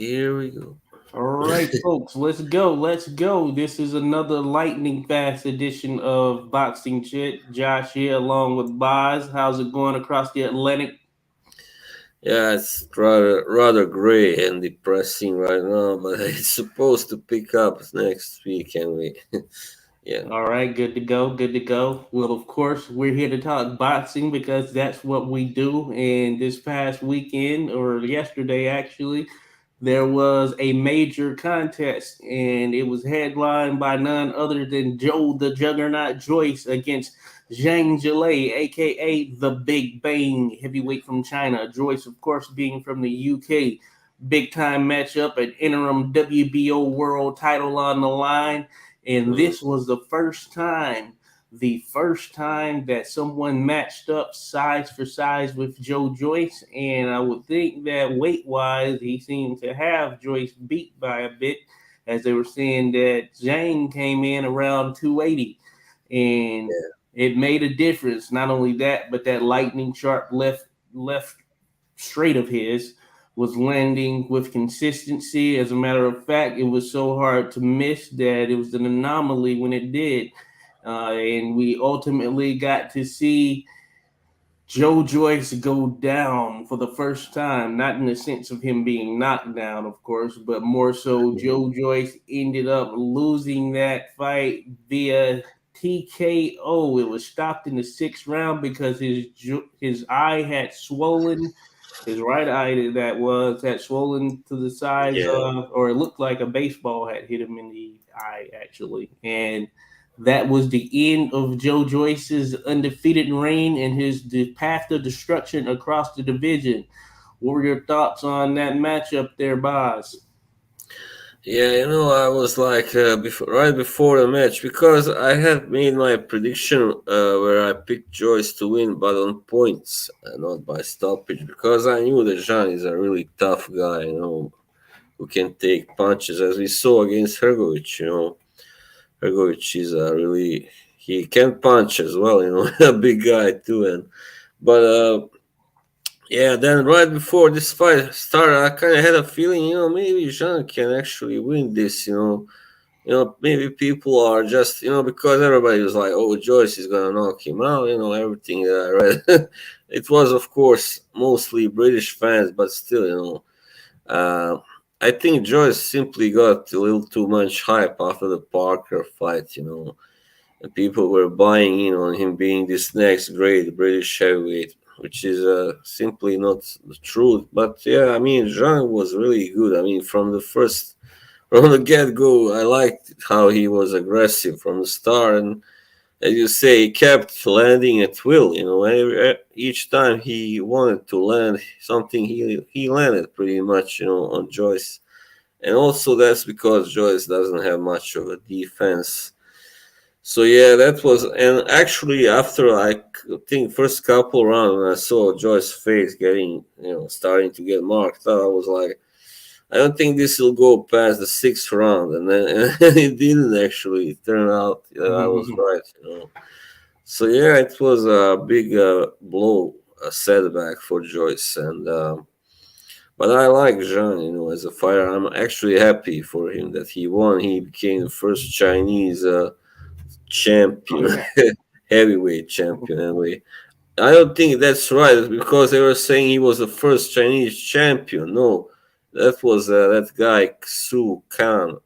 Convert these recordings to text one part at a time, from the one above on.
Here we go. All right, folks, let's go. Let's go. This is another lightning fast edition of Boxing Chit. Josh here along with Boz. How's it going across the Atlantic? Yeah, it's rather gray and depressing right now, but it's supposed to pick up next week, and we, yeah, All right, good to go. Good to go. Well, of course, we're here to talk boxing because that's what we do. And this past weekend, or yesterday actually, there was a major contest, and it was headlined by none other than Joe The Juggernaut Joyce against Zhang Zhilei, aka the Big Bang heavyweight from China. Joyce, of course, being from the UK. Big time matchup, an interim WBO world title on the line, and mm, this was the first time that someone matched up size for size with Joe Joyce, and I would think that weight wise, he seemed to have Joyce beat by a bit, as they were saying that Zhang came in around 280, and yeah, it made a difference. Not only that, but that lightning sharp left straight of his was landing with consistency. As a matter of fact, it was so hard to miss that it was an anomaly when it did. And we ultimately got to see Joe Joyce go down for the first time, not in the sense of him being knocked down, of course, but more so mhm, Joe Joyce ended up losing that fight via TKO. It was stopped in the sixth round because his eye had swollen. His right eye that was had swollen to the size yeah, of, or it looked like a baseball had hit him in the eye actually, and that was the end of Joe Joyce's undefeated reign and the path to destruction across the division. What were your thoughts on that matchup there, Boz? yeah. I was like right before the match because I had made my prediction where I picked Joyce to win, but on points, not by stoppage, because I knew that Jean is a really tough guy. Who can take punches, as we saw against Hergovich. Hergovich is a really he can punch as well. A big guy too. And but yeah, then right before this fight started, I kind of had a feeling, maybe Jean can actually win this. Maybe people are just, because everybody was like, "Oh, Joyce is gonna knock him out." Everything that I read. It was, of course, mostly British fans, but still, I think Joyce simply got a little too much hype after the Parker fight. And people were buying in on him being this next great British heavyweight, which is simply not the truth. But yeah, I mean, Zhang was really good. I mean, from the get go, I liked how he was aggressive from the start, and as you say, he kept landing at will. Each time he wanted to land something, he landed pretty much, on Joyce. And also that's because Joyce doesn't have much of a defense. So yeah, that was, and actually after think first couple rounds when I saw Joyce's face getting, starting to get marked out, I was like, I don't think this will go past the sixth round, and then and it didn't actually. It turned out I was right. So yeah, it was a big blow, a setback for Joyce, and but I like Jean, as a fighter. I'm actually happy for him that he won. He became the first Chinese Oh champion, yeah. heavyweight champion. Anyway, I don't think that's right because they were saying he was the first Chinese champion. No, that was that guy Xu Kan,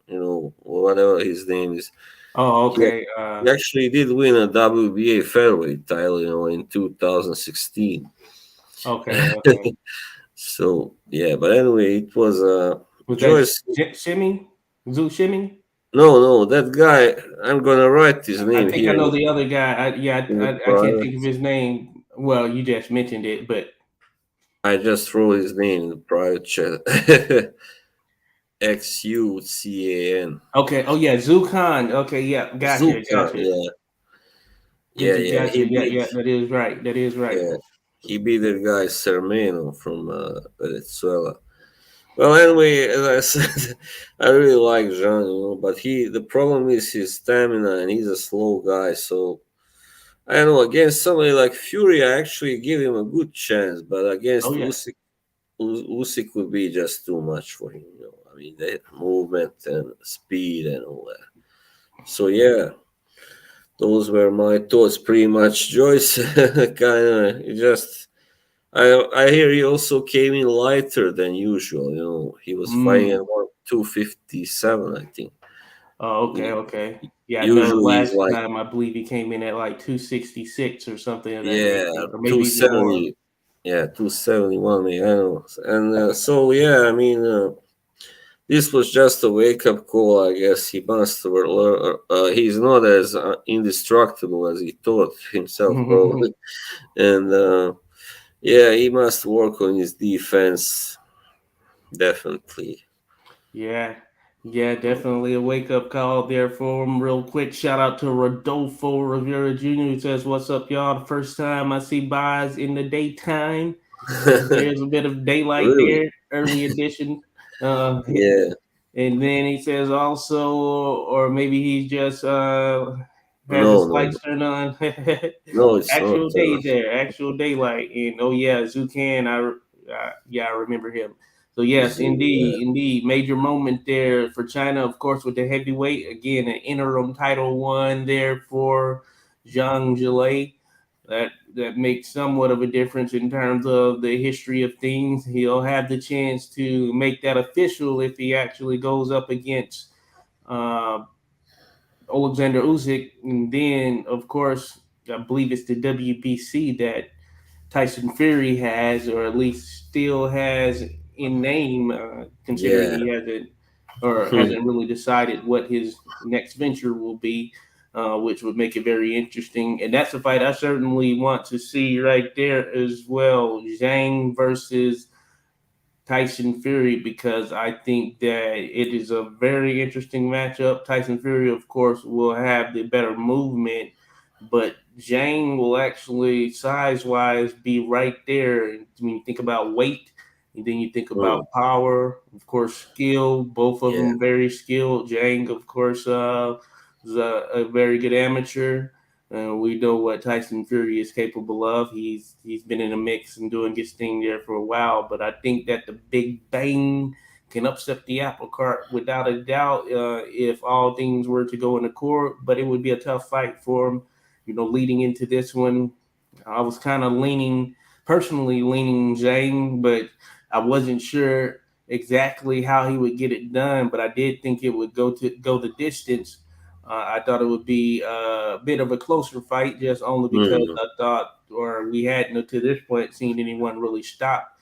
whatever his name is. Oh, He, okay. he actually did win a WBA featherweight title, in 2016. Okay, okay. So yeah, but anyway, it was Was that Joyce. Shimmy? Zoo Shimmy? No, that guy. I'm gonna write his I name think I here know the other guy. in the I can't think private. of his name. Well, you just mentioned it, but I just wrote his name in the private chat. Xucan. okay. Oh yeah, Zukan. Okay, yeah, gotcha, Zucan. gotcha. Yeah, yeah. Gotcha. Yeah, yeah. That is right. That is right. Yeah, he beat that guy Sermeno from Venezuela. Well, anyway, as I said, I really like Jean, but the problem is his stamina, and he's a slow guy. So I don't know. Against somebody like Fury, I actually give him a good chance, but Oh against yeah. Usyk would be just too much for him. I mean, the movement and speed and all that. So yeah, those were my thoughts pretty much. Joyce, kind of just. I hear he also came in lighter than usual. You know, he was fighting at Mm. 257, I think. Oh, okay, He, okay. Yeah, I know usually he's last like, time I believe he came in at like 266 or something of that yeah, nature, or maybe even more. 270. Yeah, 271, maybe. I don't know. And so, yeah, I mean, this was just a wake up call, I guess. He must learn. He's not as indestructible as he thought himself, probably. And yeah, he must work on his defense, definitely. Yeah, yeah, definitely a wake up call there for him. Real quick, shout out to Rodolfo Rivera Jr. who says, "What's up, y'all? The first time I see buys in the daytime." There's a bit of daylight Really? there, early edition. Uh, Yeah. and then he says also, or maybe he just has No, his no, lights no. turned on. No, it's not. Actual day there, actual daylight. And oh yeah, Zucan, yeah, I remember him. So yes, Yeah. indeed, major moment there for China, of course, with the heavyweight. Again, an interim title one there for Zhang Zhilei. That makes somewhat of a difference in terms of the history of things. He'll have the chance to make that official if he actually goes up against uh, Alexander Usyk, and then of course I believe it's the WBC that Tyson Fury has, or at least still has in name, considering Yeah. he hasn't really decided what his next venture will be, which would make it very interesting. And that's a fight I certainly want to see right there as well. Zhang versus Tyson Fury, because I think that it is a very interesting matchup. Tyson Fury, of course, will have the better movement, but Zhang will actually, size wise, be right there. When you think about weight, and then you think about Mm, power, of course, skill, both of yeah. them very skilled. Zhang, of course, is a very good amateur. We know what Tyson Fury is capable of. He's been in the mix and doing his thing there for a while. But I think that the Big Bang can upset the apple cart without a doubt if all things were to go in accord. But it would be a tough fight for him. You know, leading into this one, I was kind of personally leaning Zhang, but I wasn't sure exactly how he would get it done. But I did think it would go the distance. I thought it would be a bit of a closer fight, just only because Mm, I thought, or we hadn't to this point seen anyone really stop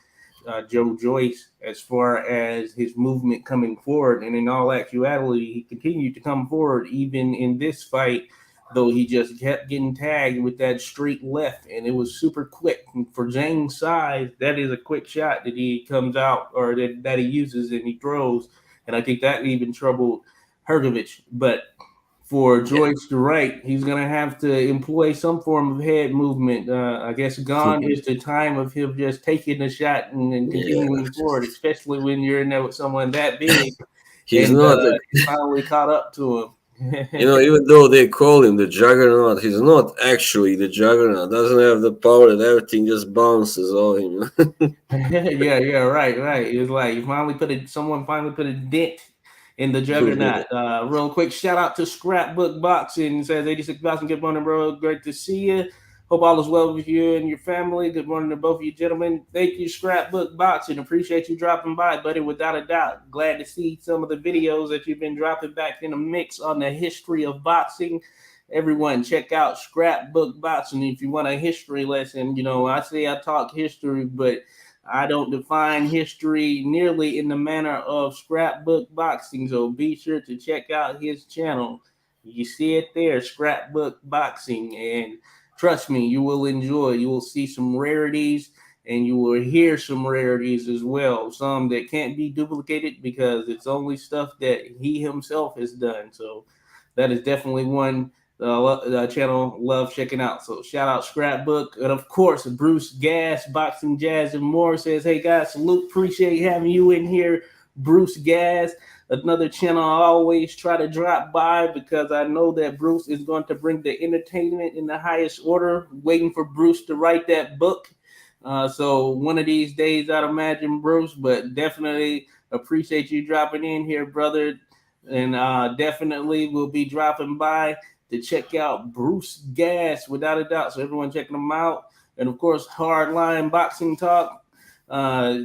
Joe Joyce as far as his movement coming forward. And in all actuality, he continued to come forward even in this fight, though he just kept getting tagged with that straight left, and it was super quick. And for James' size, that is a quick shot that he comes out, or that he uses and he throws. And I think that even troubled Hergovich. But for yeah. Joyce to right, he's going to have to employ some form of head movement. I guess gone is the time of him just taking the shot and Yeah. continuing forward, especially when you're in there with someone that big. He's And not a, he finally caught up to you him. know, even though they call him the Juggernaut, he's not actually the Juggernaut. Doesn't have the power that everything just bounces off him. Yeah, right, right. It's like someone finally put a dent in the juggernaut. Real quick, shout out to Scrapbook Boxing. Says 86,000. Good morning, bro. Great to see you. Hope all is well with you and your family. Good morning to both of you gentlemen. Thank you, Scrapbook Boxing. Appreciate you dropping by, buddy. Without a doubt. Glad to see some of the videos that you've been dropping back in the mix on the history of boxing. Everyone, check out Scrapbook Boxing if you want a history lesson. You know, I say I talk history, but I don't define history nearly in the manner of Scrapbook Boxing, so be sure to check out his channel. You see it there, Scrapbook Boxing, and trust me, you will enjoy. You will see some rarities, and you will hear some rarities as well. Some that can't be duplicated because it's only stuff that he himself has done. So that is definitely one channel love checking out. So shout out Scrapbook. And of course, Bruce Gas, Boxing Jazz and More says, hey guys, salute, appreciate having you in here, Bruce Gas. Another channel I always try to drop by because I know that Bruce is going to bring the entertainment in the highest order, waiting for Bruce to write that book. So one of these days, I'd imagine Bruce, but definitely Appreciate you dropping in here, brother. And definitely we'll be dropping by to check out Bruce Gas without a doubt. So everyone checking them out. And of course, Hardline Boxing Talk. Uh,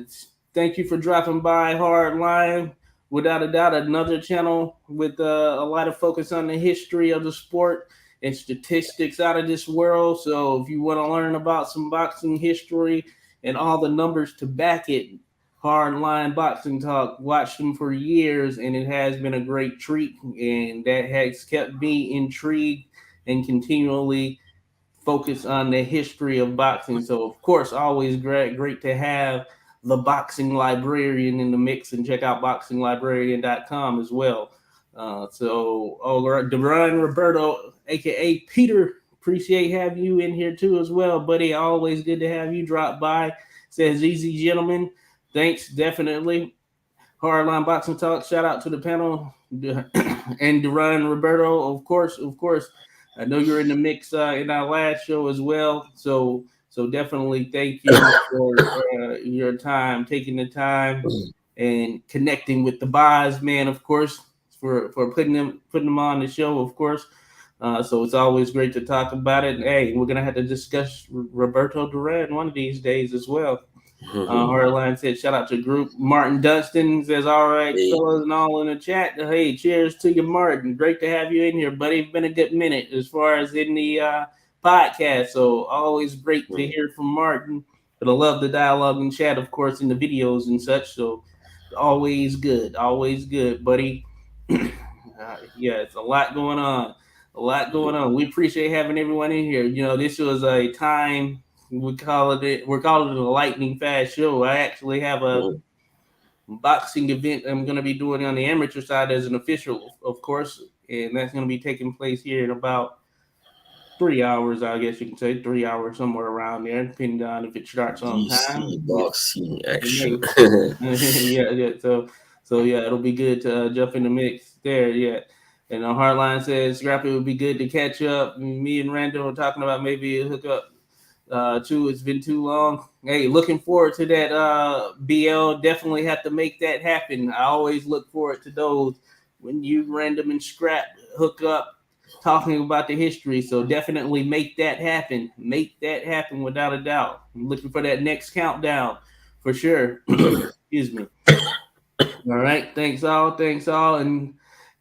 Thank you for dropping by, Hardline. Without a doubt, another channel with a lot of focus on the history of the sport and statistics out of this world. So if you want to learn about some boxing history and all the numbers to back it, Hardline Boxing Talk, watched them for years, and it has been a great treat, and that has kept me intrigued and continually focus on the history of boxing. So, of course, always great to have the boxing librarian in the mix, and check out boxinglibrarian.com as well. Duran Roberto, aka Peter, appreciate having you in here too as well, buddy. Always good to have you drop by. Says easy gentlemen. Thanks, definitely. Hardline Boxing Talk. Shout out to the panel and Duran Roberto, of course, of course. I know you're in the mix in our last show as well, so definitely thank you for your time, taking the time and connecting with the Boz man, of course, for putting them on the show, of course. So it's always great to talk about it. Hey, we're gonna have to discuss Roberto Duran one of these days as well. Hardline said, shout out to group. Martin Dunstan says, all right, Hey. fellas and all in the chat. Hey, cheers to you, Martin. Great to have you in here, buddy. It's been a good minute as far as in the podcast. So always great to hear from Martin. But I love the dialogue and chat, of course, in the videos and such. So always good, buddy. Yeah, it's a lot going on. A lot going on. We appreciate having everyone in here. You know, this was a time we're calling it a lightning fast show. I actually have a boxing event I'm going to be doing on the amateur side as an official, of course, and that's going to be taking place here in about 3 hours. I guess you can say 3 hours, somewhere around there, depending on if it starts on time. DC boxing action. Yeah. So yeah, it'll be good to jump in the mix there. Yeah. And Hardline says, Scrappy, would be good to catch up. Me and Randall were talking about maybe a hookup too. It's been too long. Hey, looking forward to that. BL, definitely have to make that happen. I always look forward to those when you Random and Scrap hook up talking about the history. So definitely make that happen. Make that happen without a doubt. I'm looking for that next countdown for sure. Excuse me. All right. Thanks all.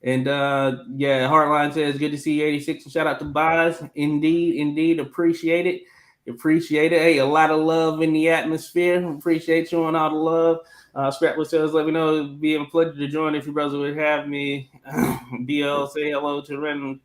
And yeah, Heartline says good to see you, 86. And shout out to Boz. Indeed. Appreciate it. Hey, a lot of love in the atmosphere. Appreciate you and all the love. Scrapwood says, let me know. It'd be a pleasure to join if your brother would have me. BL, say hello to Random.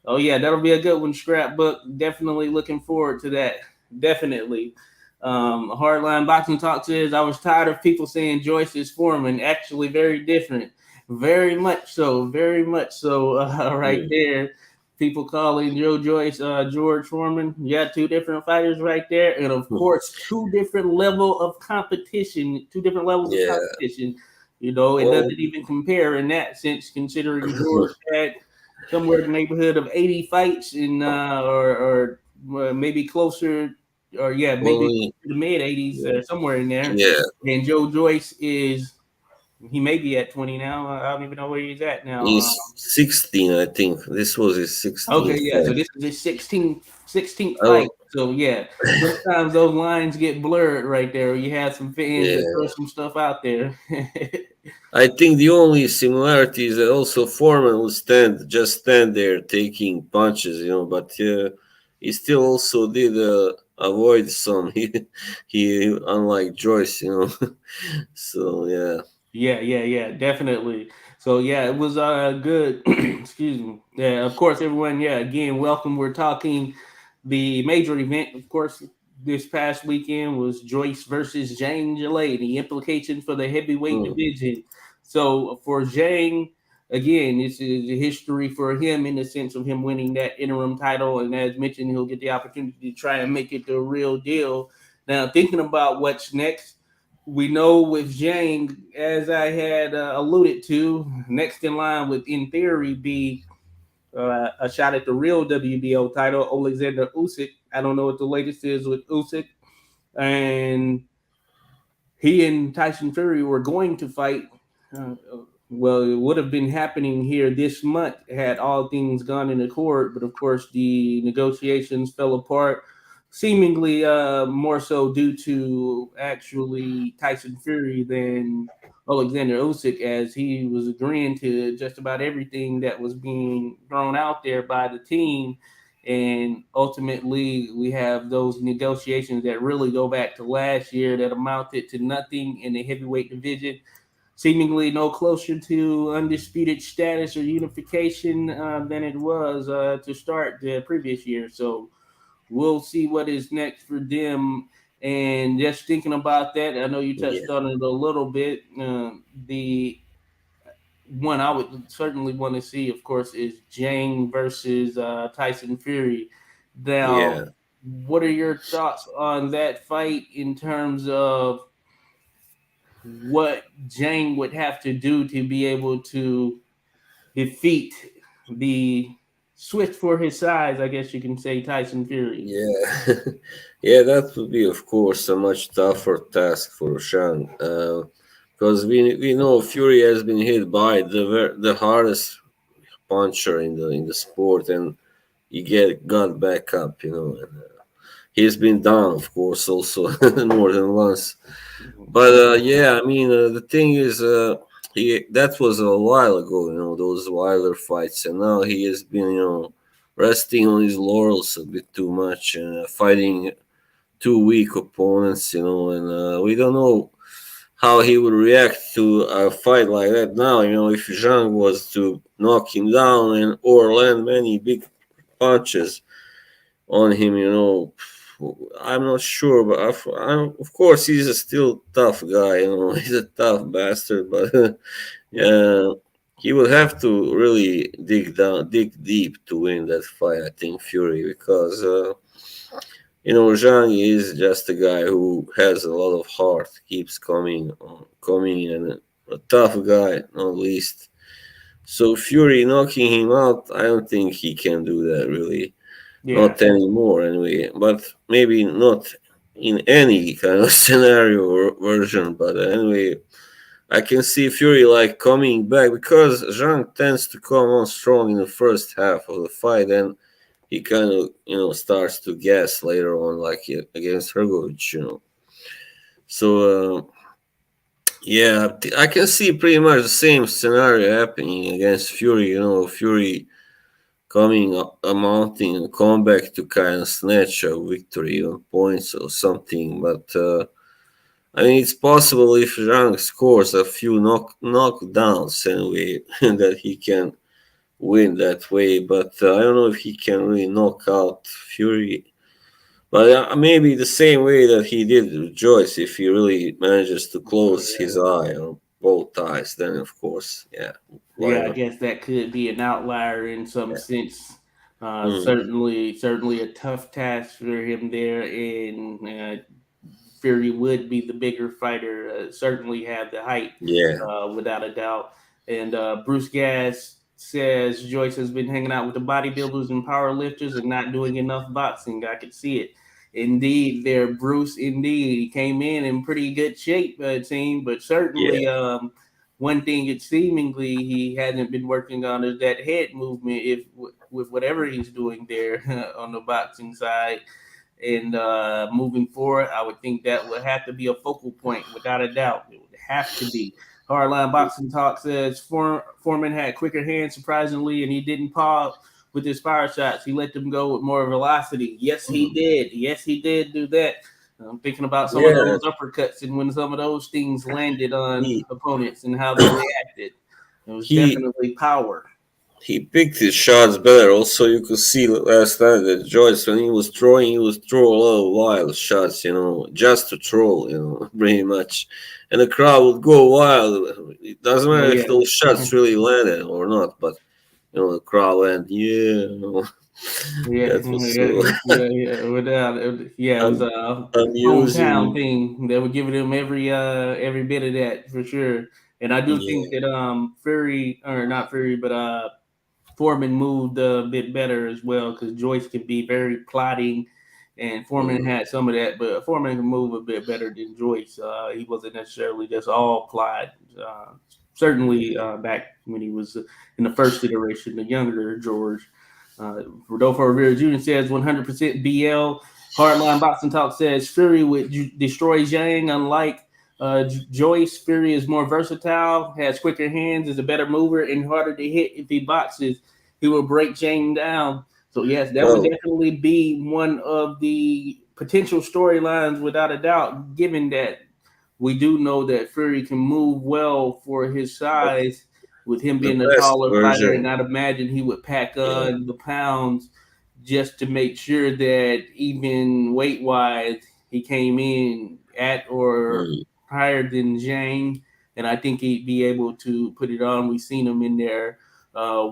Oh, yeah, that'll be a good one, Scrapbook. Definitely looking forward to that. Definitely. Hardline Boxing Talk says, I was tired of people saying Joyce is Foreman. Actually, very different. Very much so. Right there. People calling Joe Joyce George Foreman. Yeah, two different fighters right there. And of course, two different levels of competition. You know, it doesn't even compare in that sense, considering George had somewhere in the neighborhood of 80 fights in or maybe closer, or yeah, maybe the mid 80s or somewhere in there. Yeah. And Joe Joyce he may be at 20 now. I don't even know where he's at now. He's 16, I think. This was his 16th Okay, yeah. fight. So this is his 16th Oh, fight. So yeah, sometimes those lines get blurred right there. You have some fans that throw some stuff out there. I think the only similarity is that also Foreman will stand there taking punches, but he still also did avoid some. He unlike Joyce, So yeah. Yeah, definitely. So yeah, it was good. Excuse me. Yeah, of course, everyone. Yeah, again, welcome. We're talking the major event, of course. This past weekend was Joyce versus Zhang Zhilei, the implications for the heavyweight division. So for Zhang, again, this is a history for him in the sense of him winning that interim title, and as mentioned, he'll get the opportunity to try and make it the real deal. Now, thinking about what's next, we know with Zhang, as I had alluded to, next in line would, in theory, be a shot at the real WBO title, Alexander Usyk. I don't know what the latest is with Usyk, and he and Tyson Fury were going to fight Well, it would have been happening here this month had all things gone in accord, but of course the negotiations fell apart, seemingly more so due to actually Tyson Fury than Alexander Usyk, as he was agreeing to just about everything that was being thrown out there by the team. And ultimately, we have those negotiations that really go back to last year that amounted to nothing in the heavyweight division, seemingly no closer to undisputed status or unification than it was to start the previous year. So we'll see what is next for them. And just thinking about that, I know you touched Yeah, on it a little bit. The one I would certainly want to see, of course, is Jang versus Tyson Fury. Now, yeah, what are your thoughts on that fight in terms of what Jang would have to do to be able to defeat the switch for his size, I guess you can say, Tyson Fury? yeah, yeah. That would be, of course, a much tougher task for Shang, because we know Fury has been hit by the hardest puncher in the sport, and he got back up, and he's been down, of course, also more than once. But yeah, I mean, the thing is, he that was a while ago, those Wilder fights, and now he has been, resting on his laurels a bit too much and fighting two weak opponents, and we don't know how he would react to a fight like that now. If Zhang was to knock him down and or land many big punches on him, I'm not sure, but of course he's a still tough guy. He's a tough bastard, but yeah, he would have to really dig deep to win that fight. I think Fury, because Zhang is just a guy who has a lot of heart, keeps coming, and a tough guy, not least. So Fury knocking him out, I don't think he can do that really. Yeah, Not anymore, anyway. But maybe not in any kind of scenario or version. But anyway, I can see Fury like coming back because Zhang tends to come on strong in the first half of the fight, and he kind of starts to gas later on, like against Hergovich. So yeah, I can see pretty much the same scenario happening against Fury. Fury coming amounting a comeback to kind of snatch a victory on points or something. But I mean, it's possible if Zhang scores a few knockdowns anyway that he can win that way. But I don't know if he can really knock out Fury. But maybe the same way that he did with Joyce, if he really manages to close his eye on both eyes, then of course, yeah, why yeah, I not? guess that could be an outlier in some Yeah. sense. Mm, Certainly a tough task for him there, and Fury would be the bigger fighter. Certainly have the height, yeah. without a doubt. And Bruce Gas says Joyce has been hanging out with the bodybuilders and power lifters and not doing enough boxing. I could see it. Indeed, there, Bruce. Indeed, he came in pretty good shape, team. But Yeah. certainly, one thing it seemingly he hasn't been working on is that head movement. If with whatever he's doing there on the boxing side, and moving forward, I would think that would have to be a focal point without a doubt. It would have to be. Hardline Boxing Talk says Foreman had quicker hands surprisingly, and he didn't pause with his fire shots. He let them go with more velocity. Yes, he Mhm. did. Yes, he did do that. I'm thinking about some of Yeah, those uppercuts and when some of those things landed on he opponents and how they reacted. It was he definitely power. he picked his shots better. Also, you could see last night that Joyce, when he was throw a lot of wild shots, just to troll, pretty much, and the crowd would go wild. It doesn't Oh matter if yeah. those shots really landed or not, but the crowd went, yeah, Yeah, that was yeah, so yeah. Without, yeah, it was um, a hometown amusing. thing. They were giving him every bit of that for sure. And I do think Yeah, that Fury or not Fury, but Foreman moved a bit better as well because Joyce can be very plotting, and Foreman mm, had some of that, but Foreman can move a bit better than Joyce. He wasn't necessarily just all plot. Uh, certainly back when he was in the first iteration, the younger George. Rodolfo Rivera Jr. says 100% BL. Hardline Boxing Talk says Fury would destroy Zhang. Unlike Joyce, Fury is more versatile, has quicker hands, is a better mover, and harder to hit if he boxes. He will break Zhang down. So yes, that would Well, definitely be one of the potential storylines, without a doubt. Given that we do know that Fury can move well for his size, with him the being a best taller fighter, and version, I'd imagine he would pack yeah, on the pounds just to make sure that even weight wise, he came in at or mm, higher than Zhang, and I think he'd be able to put it on. We've seen him in there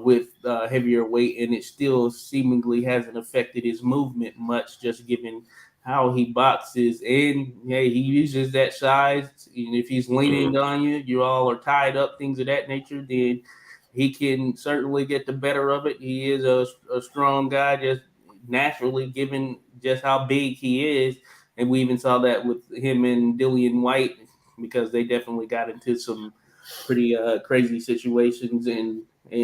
with heavier weight, and it still seemingly hasn't affected his movement much, just given how he boxes. And yeah, he uses that size. And if he's mm, leaning on you, you all are tied up, things of that nature, then he can certainly get the better of it. He is a strong guy, just naturally, given just how big he is. And we even saw that with him and Dillian White, because they definitely got into some pretty crazy situations, and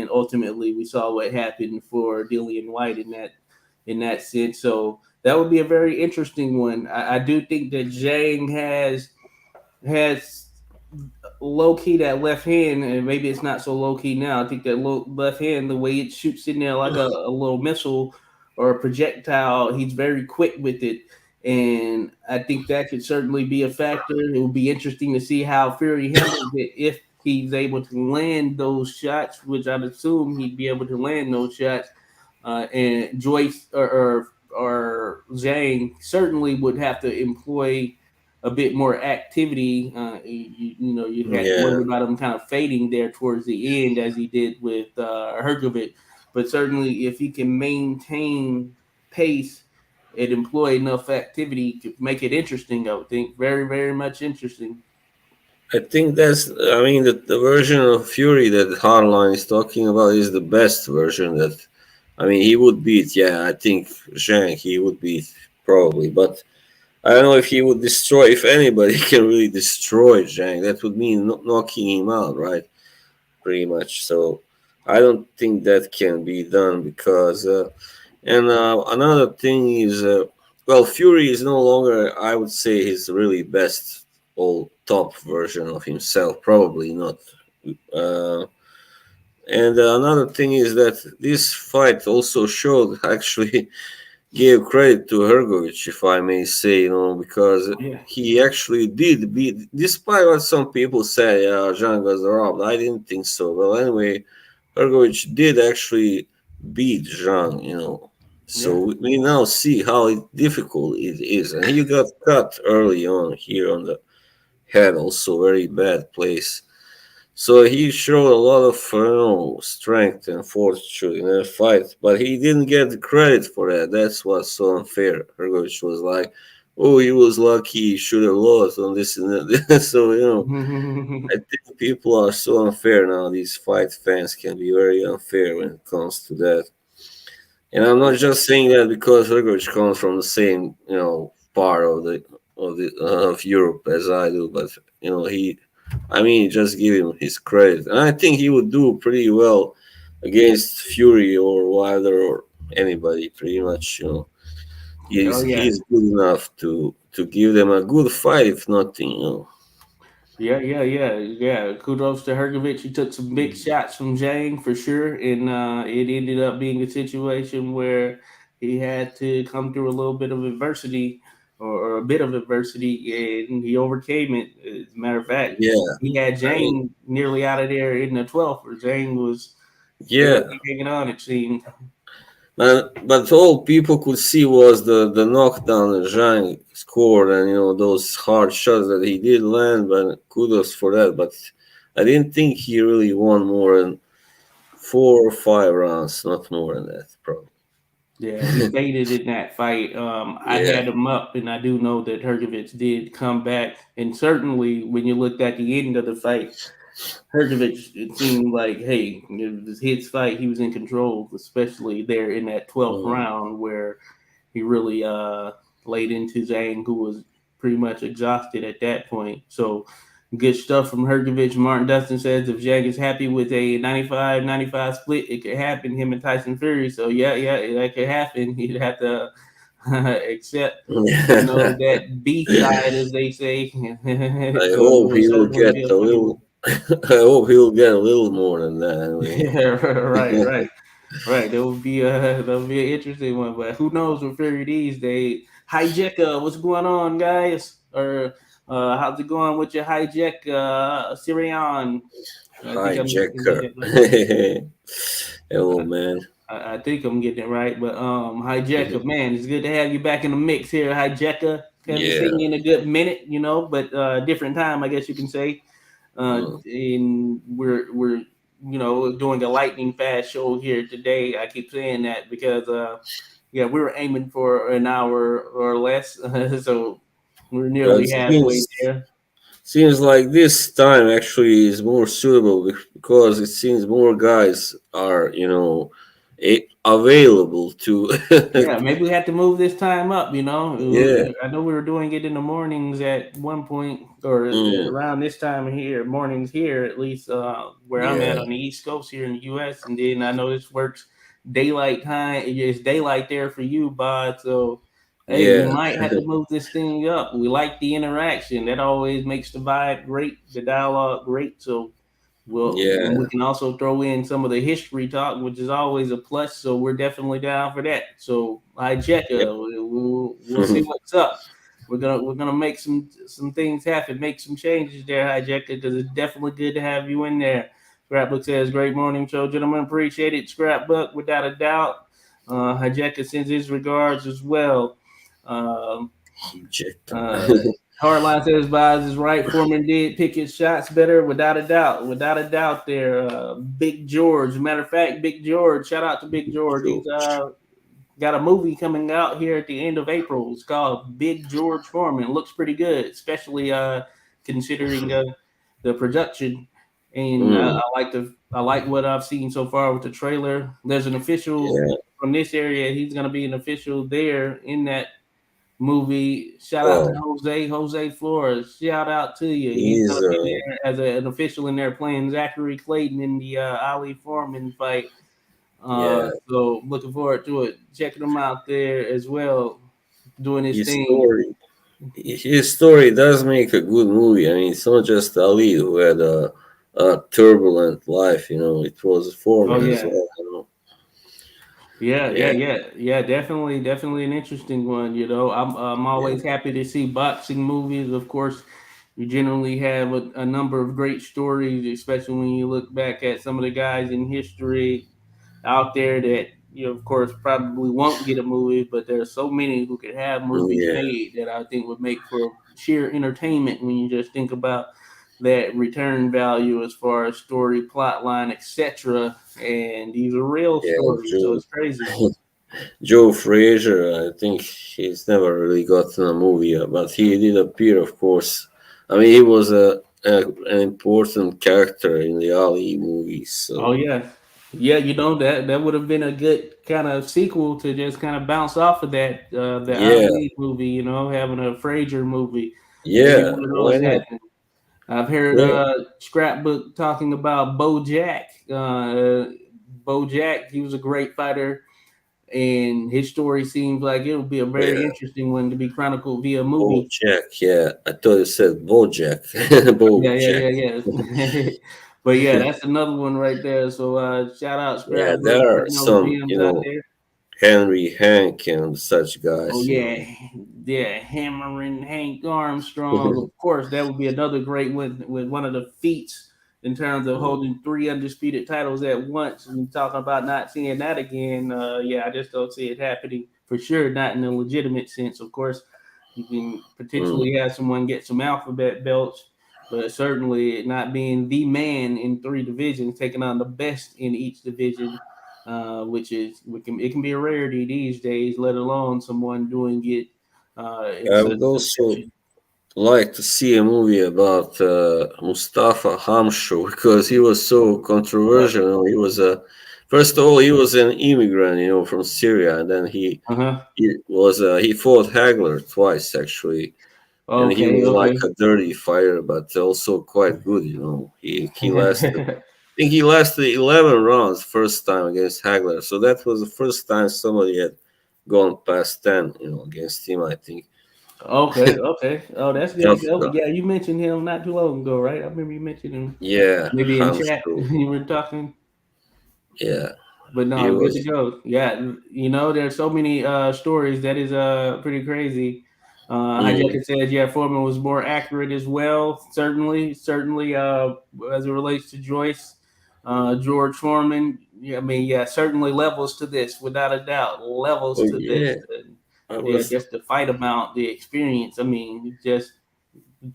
ultimately we saw what happened for Dillian White in that sense. So that would be a very interesting one. I do think that Zhang has low key that left hand, and maybe it's not so low key now. I think that left hand, the way it shoots in there like a little missile or a projectile, he's very quick with it. And I think that could certainly be a factor. It would be interesting to see how Fury handles it if he's able to land those shots, which I'd assume he'd be able to land those shots. And Joyce or Zhang certainly would have to employ a bit more activity. You had to yeah. worry about him kind of fading there towards the end, as he did with Hergovic. But certainly, if he can maintain pace and employ enough activity to make it interesting, I would think very, very much interesting. I think that's. I mean, the version of Fury that Hardline is talking about is the best version. That I mean, he would beat. Yeah, I think Zhang he would beat probably, but I don't know if he would destroy. If anybody can really destroy Zhang, that would mean knocking him out, right? Pretty much. So I don't think that can be done because. And another thing is, well, Fury is no longer, I would say, his really best all top version of himself. Probably not. Uh, and another thing is that this fight also showed, actually, gave credit to Hergovich, if I may say, because Yeah, he actually did beat, despite what some people say, Zhang was robbed. I didn't think so. Well, anyway, Hergovich did actually beat Zhang. yeah. So we now see how difficult it is. And he got cut early on here on the head, also very bad place. So he showed a lot of strength and fortitude in that fight, but he didn't get the credit for that. That's what's so unfair. Hergovich was like, "Oh, he was lucky. He should have lost on this and that." So I think people are so unfair now. These fight fans can be very unfair when it comes to that. And I'm not just saying that because Hergovich comes from the same part of Europe as I do, but he I mean, just give him his credit. And I think he would do pretty well against Fury or Wilder or anybody, pretty much. Oh yeah. He's good enough to give them a good fight, if nothing. Yeah. Kudos to Hergovich. He took some big shots from Zhang for sure, and it ended up being a situation where he had to come through a little bit of adversity, or a bit of adversity, and he overcame it. As a matter of fact, Yeah, he had I mean, Zhang nearly out of there in the 12th, where Zhang was yeah. barely hanging on, it seemed. But all people could see was the knockdown that Zhang scored, and those hard shots that he did land. But kudos for that. But I didn't think he really won more than 4 or 5 rounds, not more than that, probably. Yeah, he faded in that fight. I Yeah, had him up, and I do know that Hergovich did come back. And certainly, when you looked at the end of the fight, Hergovich, it seemed like, hey, it was his fight. He was in control, especially there in that 12th mm, round where he really laid into Zhang, who was pretty much exhausted at that point. So Good stuff from Hergovich. Martin Dustin says if Jag is happy with a 95-95 split, it could happen, him and Tyson Fury. So, yeah, that could happen. He'd have to accept, Yeah. that B side, as they say. I So, it hope will he will certainly be get a a funny one. little. I hope he will get a little more than that. Anyway. Yeah, right. Right, that would be an interesting one, but who knows with Fury these days? Hijacker, what's going on, guys? Or how's it going with your hijack, Syrian? I think I'm getting Hijacker. it right. Hello, man. I think I'm getting it right, but hijacker, man, it's good to have you back in the mix here, hijacker. Haven't Yeah. seen you in a good minute, but different time, I guess you can say. Mm. And we're doing a lightning fast show here today. I keep saying that because yeah, we were aiming for an hour or less, so we're Well, nearly it halfway there. seems like this time actually is more suitable because it seems more guys are available to. Yeah, maybe we had to move this time up. Yeah. I know we were doing it in the mornings at one point, or Mm. around this time here, mornings here at least, where I'm at Yeah. on the East Coast here in the U.S. And then I know this works daylight time. It's daylight there for you, Bod. So hey, we Yeah. might have to move this thing up. We like the interaction. That always makes the vibe great, the dialogue great. So well, and we Yeah. can also throw in some of the history talk, which is always a plus. So we're definitely down for that. So I check. Yep. We'll see what's up. We're gonna make some things happen, make some changes there, Hijacker, because it's definitely good to have you in there. Scrapbook says, "Great morning show, gentlemen. Appreciate it, Scrapbook, without a doubt." Hijacker sends his regards as well. Um, Checker. uh, Hardline says Vaz is right. Foreman did pick his shots better, without a doubt. Without a doubt, there. Big George. Matter of fact, Big George. Shout out to Big George. He's George. got a movie coming out here at the end of April. It's called Big George Foreman. Looks pretty good, especially considering the production. And Mm. I like what I've seen so far with the trailer. There's an official Yeah. from this area. He's going to be an official there in that movie. Shout out to Oh, Jose Flores. Shout out to you. He's he's gonna be there as an official in there playing Zachary Clayton in the Ali Foreman fight. yeah. So looking forward to it. Checking him out there as well, doing his His thing. story. His story does make a good movie. I mean, it's not just Ali who had a turbulent life. It was Oh Foreman as yeah. well. Yeah. Yeah. Definitely an interesting one. I'm Yeah. always happy to see boxing movies. Of course, you generally have a number of great stories, especially when you look back at some of the guys in history out there that of course, probably won't get a movie, but there are so many who could have movies Yeah. made that I think would make for sheer entertainment when you just think about that return value as far as story, plot line, etc. And these are real Yeah. stories, so it's crazy. Joe Frazier. I think he's never really gotten a movie, but he did appear, of course. I mean, he was an important character in the Ali movies. Oh So yeah, yeah. That would have been a good kind of sequel to just kind of bounce off of that the yeah, Ali movie. Having a Frazier movie, maybe yeah. one of Why those not? happen. I've heard Yeah, Scrapbook talking about BoJack. BoJack, he was a great fighter, and his story seems like it would be a very yeah. interesting one to be chronicled via movie. Bojack. Yeah, I thought you said Bojack. Bojack. Yeah. But yeah, that's another one right there. So shout out Yeah, Scrapbook, there are putting those some, gems out there. Henry Hank and such Oh guys. yeah, yeah, hammering Hank Armstrong. Of course, that would be another great one with one of the feats in terms of Mm, holding three undisputed titles at once. And talking about not seeing that again, yeah, I just don't see it happening for sure. Not in a legitimate sense, of course. You can mm. potentially have someone get some alphabet belts, but certainly not being the man in three divisions, taking on the best in each division, which is it can be a rarity these days, let alone someone doing it in I such would also succession. like to see a movie about Mustafa Hamsho because he was so controversial. He was first of all, he was an immigrant, from Syria, and then he Uh huh. he was he fought Hagler twice actually. and he Okay, was like okay. a dirty fighter, but also quite good. He lasted. I think he lasted 11 rounds first time against Hagler. So that was the first time somebody had gone past 10. Against him. I think Okay, okay. Oh, that's good to tough go. guy. Yeah, you mentioned him not too long ago, right? I remember you mentioned him Yeah, maybe in I'm chat sure. you were talking. Yeah, But he no, good to was. go. Yeah, there's so many stories that is pretty crazy. Mm, Hijeka says, yeah, Foreman was more accurate as well. Certainly, as it relates to Joyce, George Foreman. Yeah, I mean, yeah, certainly levels to this, without a doubt, levels oh to yeah, this. And I yeah, was. just the fight amount, the experience. I mean, just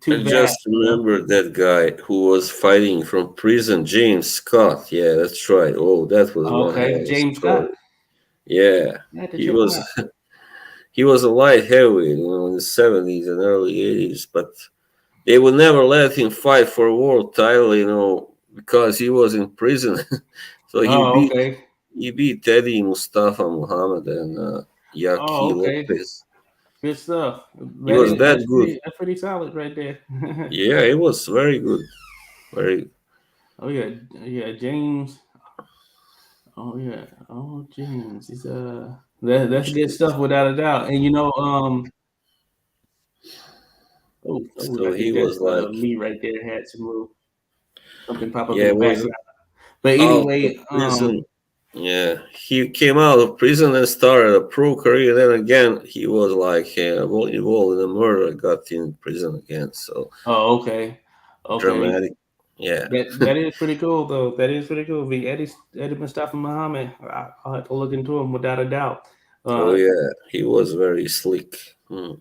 I too just vast. remember that guy who was fighting from prison, James Scott. Yeah, that's right. Oh, that was one hell Okay, of a James Scott. story. Yeah, I have to he check him was out. he was a light heavyweight, in the 70s and early 80s, but they would never let him fight for a world title, because he was in prison. So he Oh, beat okay. he beat Teddy Mustafa Muhammad and Yaki Oh, okay. Lopez. Good stuff. He was that good. That's pretty solid right there. Yeah, it was very good. Very. Oh yeah, yeah, James. Oh yeah, oh James. He's that's good stuff without a doubt. And So I he think was that's like, me right there. Had some little something pop up in yeah, the was background. But out of anyway, prison. Yeah, he came out of prison and started a pro career. Then again, he was like involved in a murder. Got in prison again. So oh okay, okay. dramatic. Yeah. That is pretty cool though. That is pretty cool. The Eddie Mustafa Muhammad. I'll have to look into him without a doubt. Oh Uh, yeah, he was very slick. Hmm.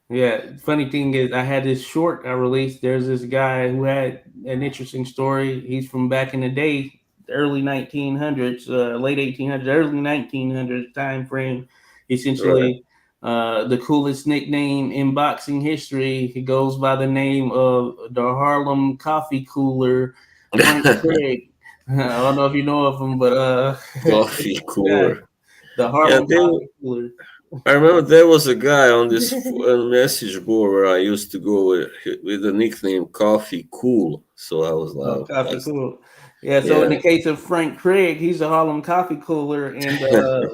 Yeah, funny thing is, I had this short I released. There's this guy who had an interesting story. He's from back in the day, the early 1900s, late 1800s, early 1900s time frame. Right. Essentially, the coolest nickname in boxing history. He goes by the name of the Harlem Coffee Cooler, Frank Craig. I don't know if you know of him, but Coffee yeah, cooler. the Yeah, Harlem Coffee Cooler. I remember there was a guy on this message board where I used to go with the nickname Coffee Cool. So I was like, Oh, oh, coffee that's cool. Yeah, so in yeah. the case of Frank Craig, he's a Harlem coffee cooler, and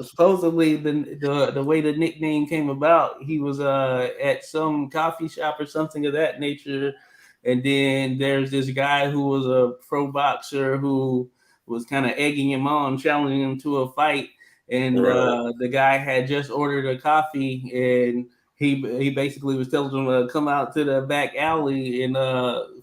supposedly the way the nickname came about, he was at some coffee shop or something of that nature, and then there's this guy who was a pro boxer who was kind of egging him on, challenging him to a fight, and Right. the guy had just ordered a coffee, and he basically was telling him to come out to the back alley and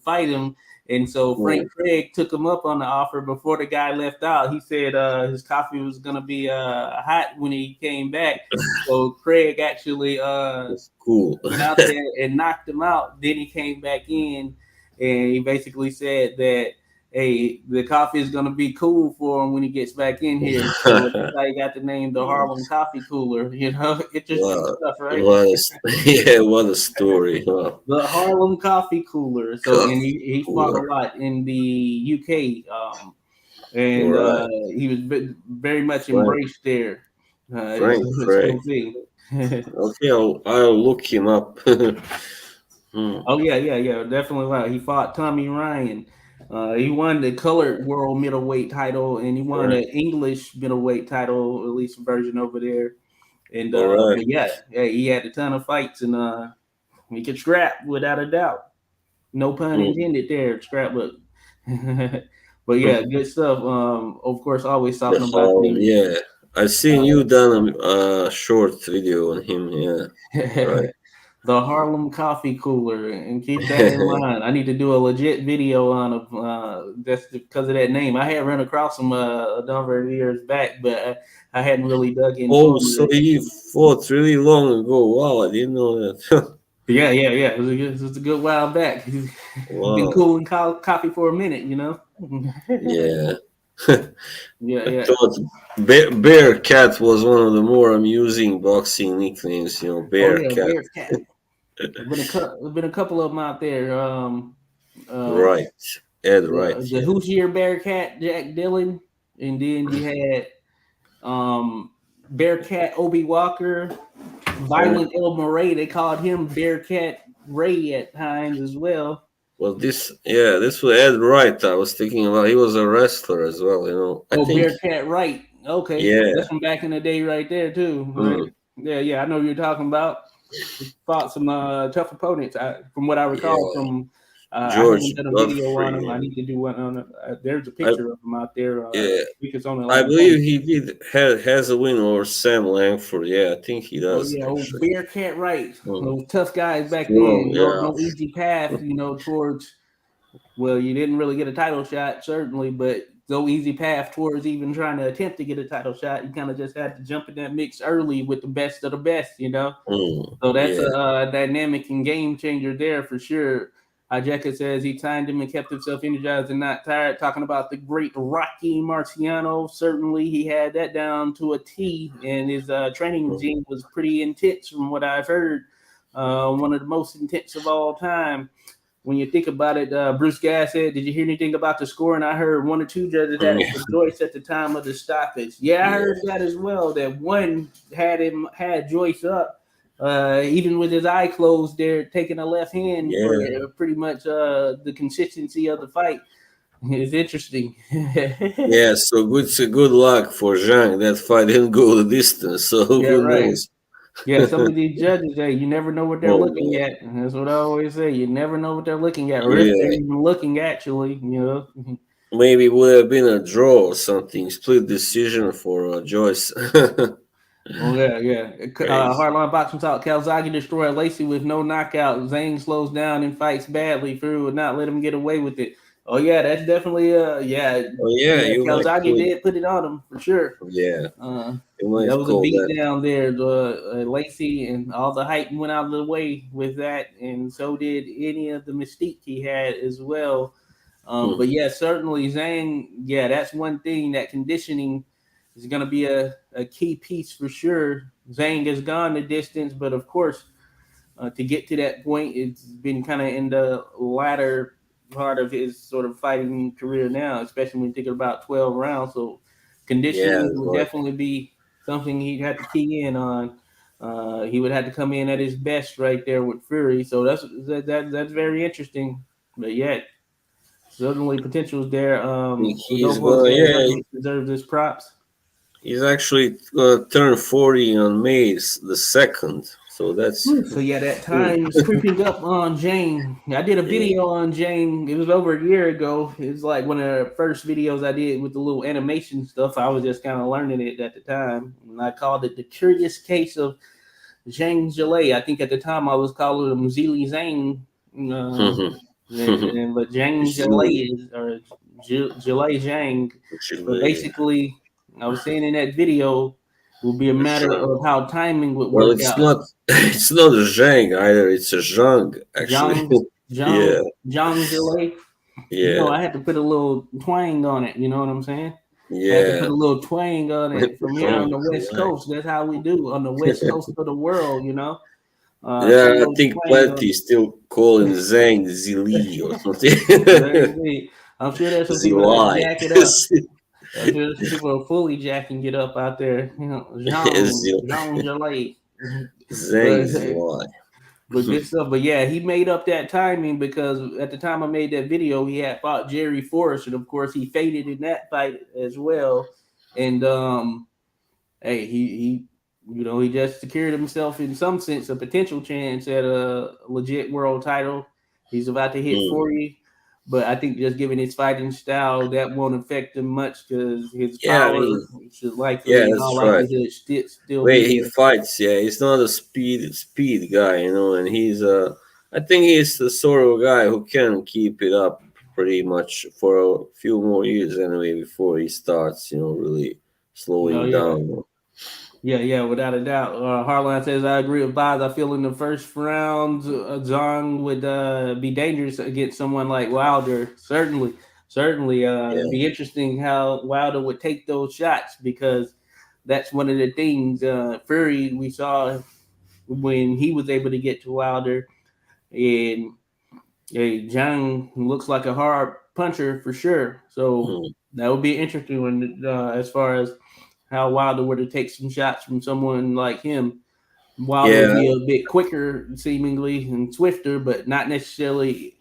fight him. And so Frank Mm. Craig took him up on the offer before the guy left out. He said his coffee was gonna be hot when he came back. So Craig actually It's cool. went out there and knocked him out. Then he came back in and he basically said that hey, the coffee is gonna be cool for him when he gets back in here. So that's how he got the name the Harlem Coffee Cooler. Interesting Wow. stuff, right? What a, yeah, what a story. Wow. The Harlem Coffee Cooler. So, and Coffee he fought a cooler. lot in the UK, All and right. he was very much Frank embraced there. It's Frank his Craig. whole thing. Okay, I'll look him up. Hmm. Oh yeah, yeah, yeah, definitely. Right. He fought Tommy Ryan. He won the colored world middleweight title, and he won Right. the English middleweight title, at least version over there. And All right. but yeah, yeah, he had a ton of fights, and he could scrap without a doubt. No pun Hmm. intended there, scrapbook. But yeah, good stuff. Of course, always The talking about Harlem. the Yeah. I've seen uh, you done a short video on him. Yeah. Right. the Harlem Coffee Cooler, and keep that in mind. I need to do a legit video on him just because of that name. I had run across him a number of years back, but I hadn't really dug into Oh, him. so he fought really long ago. Wow, I didn't know that. Yeah, yeah, yeah. It was a good while back. He's been Wow. cooling coffee for a minute. Yeah. Yeah, I yeah. thought Bear Cat was one of the more amusing boxing nicknames. Oh Bear yeah, Cat. Bearcat. There's been a couple of them out there. Uh, Right. Ed Wright. the Yeah. Hoosier Bearcat Jack Dillon, and then you had Bearcat Obi Walker, Oh, Violent El Murray. They called him Bearcat Ray at times as well. Well, this was Ed Wright. I was thinking about. He was a wrestler as well. I Oh, think, Bearcat Wright. Okay, yeah. that's from back in the day, right there too. Right? Mm, Yeah, yeah, I know what you're talking about. Fought some tough opponents. From what I recall, yeah, from I George haven't done a video on Godfrey. him. I need to do one on. There's a I picture of him out there. Yeah, We could only I like one. believe he did has a win over Sam Langford. Yeah, I think he Oh does yeah, old actually. Bearcat Wright. Mm, Those tough guys back strong, then. No, yeah. no easy path. Towards. Well, you didn't really get a title shot, certainly, but no easy path towards even trying to attempt to get a title shot. You kind of just had to jump in that mix early with the best of the best. So that's Yeah, a dynamic and game changer there for sure. Jekka says he timed him and kept himself energized and not tired. Talking about the great Rocky Marciano, certainly he had that down to a T, and his training mm, regime was pretty intense from what I've heard. One of the most intense of all time. When you think about it, Bruce Gass said, "Did you hear anything about the score?" And I heard one or two judges had it yeah, for Joyce at the time of the stoppage. Yeah, I yeah, heard that as well. That one had Joyce up, even with his eye closed, there taking a left hand for yeah. pretty much the consistency of the fight. It's interesting. Yeah, so good luck for Zhang. That fight didn't go the distance, so Yeah, who right. knows? Yeah, some of these judges, hey, you never know what they're Oh looking man, at. And that's what I always say. You never know what they're looking at, or if they're yeah. even looking actually. Maybe it would have been a draw or something, split decision for Joyce. Oh yeah, yeah. Crazy. Hardline boxing talk. Calzaghe destroyed Lacey with no knockout. Zhang slows down and fights badly. Fury would not let him get away with it. Oh yeah, that's definitely yeah, Oh yeah, yeah. you might Calzaghe call it. did put it on him for sure. Yeah, Uh, you that might was a call beat that. down there. Lacey and all the hype went out of the way with that, and so did any of the mystique he had as well. Hmm. But yeah, certainly Zhang. Yeah, that's one thing. That conditioning is going to be a key piece for sure. Zhang has gone the distance, but of course, to get to that point, it's been kind of in the latter part of his sort of fighting career now, especially when thinking about 12 rounds. So Yeah, conditioning would right. definitely be something he'd have to key in on. He would have to come in at his best right there with Fury. So that's very interesting. But yet, certainly potentials there. He's Rodolfo gonna, says yeah, definitely deserves his props. he's actually gonna turn 40 on the 2nd. So that's So yeah, that soon. time is creeping up on Jane. I did a Yeah. video on Jane. It was over a year ago. It was like one of the first videos I did with the little animation stuff. I was just kind of learning it at the time, and I called it "The Curious Case of Zhang Zhilei." I think at the time I was calling him Zili Zhang, but Zhang Zilly. Zhilei is or Zhilei Zhang. But Chile. basically, I was saying in that video, it would be a matter of how timing would Well, work it's out. not it's not a Zhang either. It's a Zhang actually. Zhang Yeah, Zhang Zhilei. yeah, I had to put a little twang on it. You know what I'm saying? I had to put yeah. a little twang on it from here on Zhang the West Zilei. Coast. That's how we do on the West Coast of the world. Put a Yeah, I little think twang on plenty still call him Zhang Zili or something. it. I'm sure there's some people that Zilai. jack it up. I'm sure there's some people who are fully jacking it up out there. Zhang Zhilei. Zhang But Zilai. But good stuff. But yeah, he made up that timing because at the time I made that video, he had fought Jerry Forrest, and of course he faded in that fight as well. And hey, he just secured himself in some sense a potential chance at a legit world title. He's about to hit Mm. 40, but I think just given his fighting style, that won't affect him much because his Yeah, I power mean, should yeah, likely, in all that's right. likelihood, still be Way he there. fights, yeah, he's not a speed guy, and he's I think he's the sort of guy who can keep it up pretty much for a few more years anyway before he starts, really Oh slowing yeah. down. Yeah, yeah, without a doubt. Harlan says, I agree with Boz. I feel in the first round, Zhang would be dangerous against someone like Wilder. Certainly, certainly. It'd Yeah. be interesting how Wilder would take those shots because that's one of the things Fury we saw when he was able to get to Wilder. And Zhang looks like a hard puncher for sure. So Mm. that would be interesting when, as far as how Wilder were to take some shots from someone like him. Wilder would Yeah, be a bit quicker, seemingly, and swifter, but not necessarily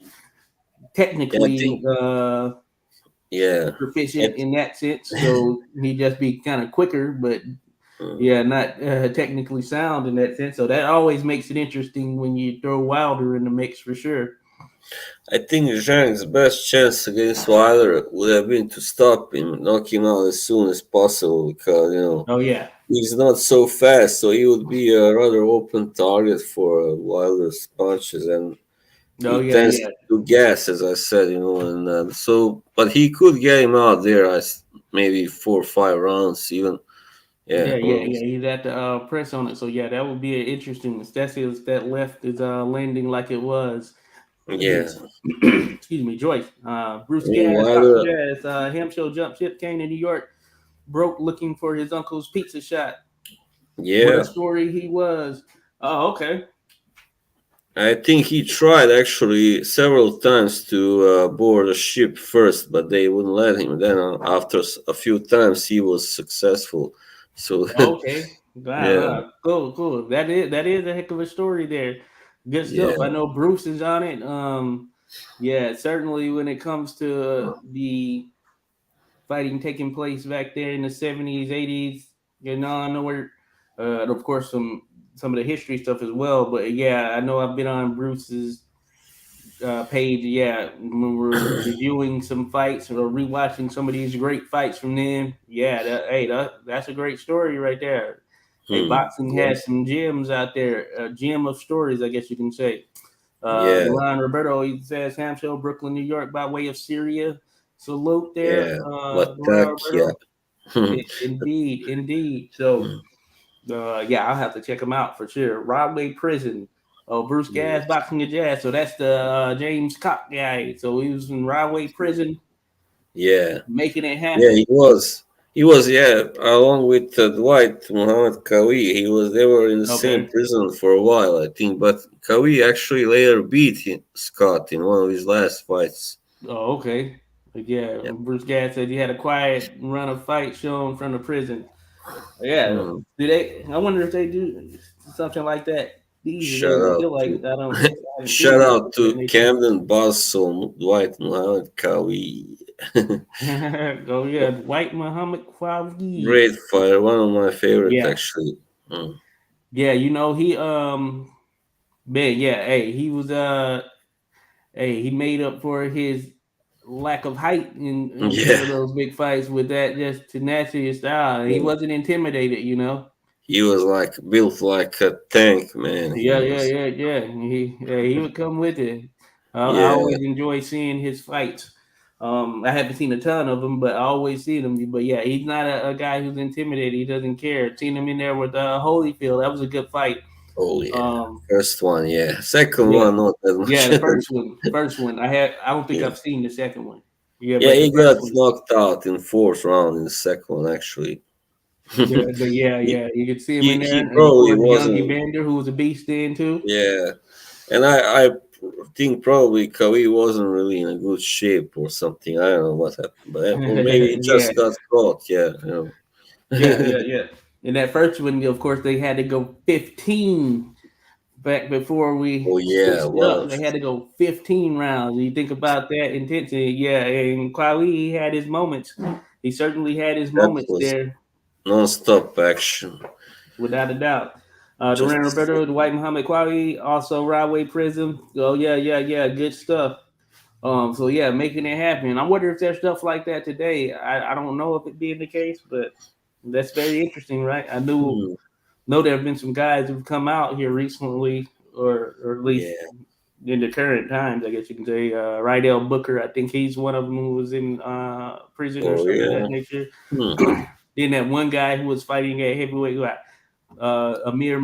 yeah, I think, technically yeah, proficient it, in that sense. So he'd just be kind of quicker, but uh, yeah, not technically sound in that sense. So that always makes it interesting when you throw Wilder in the mix for sure. I think Zhang's best chance against Wilder would have been to stop him, knock him out as soon as possible, because Oh yeah, he's not so fast, so he would be a rather open target for Wilder's punches, and oh he yeah, tends yeah, to gas, as I said, and so, but he could get him out there as maybe 4 or 5 rounds, even. Yeah, yeah, who yeah, yeah. knows? He's at the press on it. So yeah, that would be an interesting. Especially if that left is landing like it was Yeah, against. Excuse me, Joyce. I Bruce mean Gas, Boxing Wilder. Jazz. Hampshire jump ship came to New York, broke looking for his uncle's pizza shop. What a Yeah, story he was. Oh, okay. I think he tried actually several times to board a ship first, but they wouldn't let him. Then after a few times, he was successful. So Okay. Wow, yeah, wow. Cool, cool. That is a heck of a story there. Good yeah, stuff. I know Bruce is on it. Yeah, certainly when it comes to the fighting taking place back there in the 70s, 80s, I know where and of course some of the history stuff as well. But yeah, I know I've been on Bruce's page. Yeah, when we're reviewing some fights or rewatching some of these great fights from them. Yeah, that's a great story right there. Hey, boxing yeah, has some gems out there, a gem of stories, I guess you can say. yeah, Duran Roberto, he says Hampshire, Brooklyn, New York, by way of Syria. Salute there, yeah. Duran What yeah. Roberto. Indeed, indeed. So yeah, I'll have to check them out for sure. Rodway Prison. Oh, Bruce Gas, Boxing and Jazz. So that's the James Cock guy. So he was in Rodway Prison, Yeah, making it yeah. happen. He was. Yeah, along with Dwight Muhammad Kawi. They were in the same Okay. prison for a while, I think. But Kawi actually later beat Scott in one of his last fights. Oh, okay. But yeah, Yeah. Bruce Gas said he had a quiet run of fight shown from the prison. Yeah. Hmm. Do they? I wonder if they do something like that these Shout days. I out feel like to I haven't seen shout anything out of that to nature. Camden Boston, Dwight Muhammad Kawi. Oh yeah, White Muhammad Kwawi. Great fighter, one of my favorite Yeah. actually. Hmm. Yeah, he man, yeah, hey, he made up for his lack of height in some Yeah, of those big fights with that just tenacity style. He yeah. wasn't intimidated. He was like built like a tank, man. He Yeah, yeah, was. yeah, yeah. He would come with it. I Yeah. always enjoy seeing his fights. I haven't seen a ton of them, but I always see them. But yeah, he's not a guy who's intimidated. He doesn't care. Seen him in there with Holyfield. That was a good fight. Oh yeah. Um, First one, yeah. Second yeah, one, not that yeah, much. the first one. I don't think Yeah. I've seen the second one. Yeah, Yeah, but the he first got one. knocked out in fourth round in the second one actually. Yeah, but yeah, he, yeah, you could see him in there, he and of probably course, young wasn't. Evander, who was a beast then too. Yeah, and I think probably Kawhi wasn't really in a good shape or something. I don't know what happened, but or maybe he Yeah, just got caught. Yeah, yeah, yeah, yeah. In that first one, of course, they had to go 15 back before we Oh yeah, switched it up. wow, They had to go 15 rounds. You think about that intensity, yeah. And Kawhi, he had his moments. He certainly had his that moments was there, non-stop action. without a doubt. Duran Just Roberto, Dwight Muhammad Kwawi, also Rodway Prism. Oh yeah, yeah, yeah, good stuff. So yeah, making it happen. I wonder if there's stuff like that today. I don't know if it being the case, but that's very interesting, right? I hmm, know there have been some guys who've come out here recently, or at least yeah. in the current times, I guess you can say. Rydell Booker, I think he's one of them who was in prison or Oh something of yeah. that nature. Hmm. Then that one guy who was fighting at heavyweight, Amir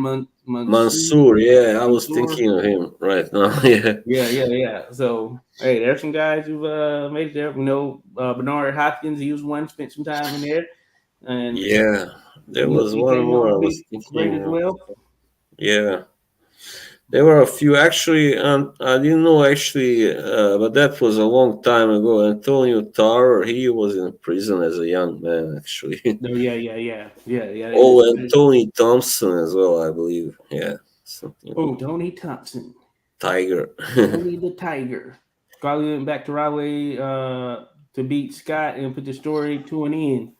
Mansoor, yeah, I was Mansour. thinking of him right now. Yeah, Yeah, yeah, yeah. So, hey, there's some guys who've made it there. Bernard Hopkins, he was one, spent some time in there, and yeah. There was he one came more out I to was be great thinking as of. well. Yeah, There were a few actually, and I didn't know actually, but that was a long time ago. Antonio Tarver, he was in prison as a young man actually. No, yeah, yeah, yeah, yeah, yeah. Oh, and Tony Thompson as well, I believe. Yeah, something Oh, like Tony Thompson, Tiger. Tony the Tiger. Probably went back to Raleigh to beat Scott and put the story to an end.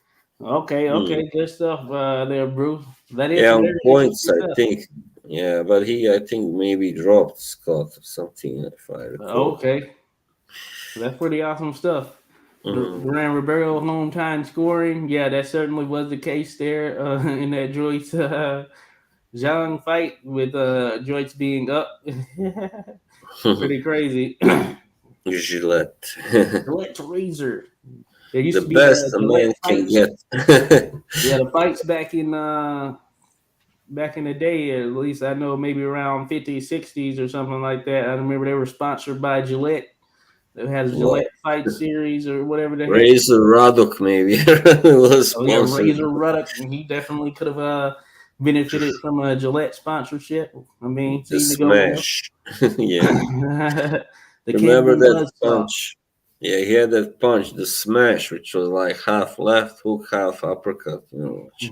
Okay, Hmm. okay, good stuff there, Bruce. That is Yeah, some on very points, interesting I stuff. think. Yeah, but I think, maybe dropped Scott or something, if I recall. Okay, that's pretty awesome stuff. Mm. Duran Ribeiro home time scoring. Yeah, that certainly was the case there in that Joyce Zhang fight with Joyce being up. Pretty crazy. Gillette. Gillette razor. There used The to be best a Gillette man can fights. get. Yeah, the fights back in the day, at least I know maybe around 50s, 60s or something like that. I remember they were sponsored by Gillette. They had a Well, Gillette fight series or whatever the heck. Razor Radok maybe was Oh yeah, sponsored. Razor Ruddock. He definitely could have benefited from a Gillette sponsorship. I mean, The seemed to go well. smash. Yeah. The Remember Candy that Buzzsaw. punch? Yeah, he had that punch, the smash, which was like half left hook, half uppercut, which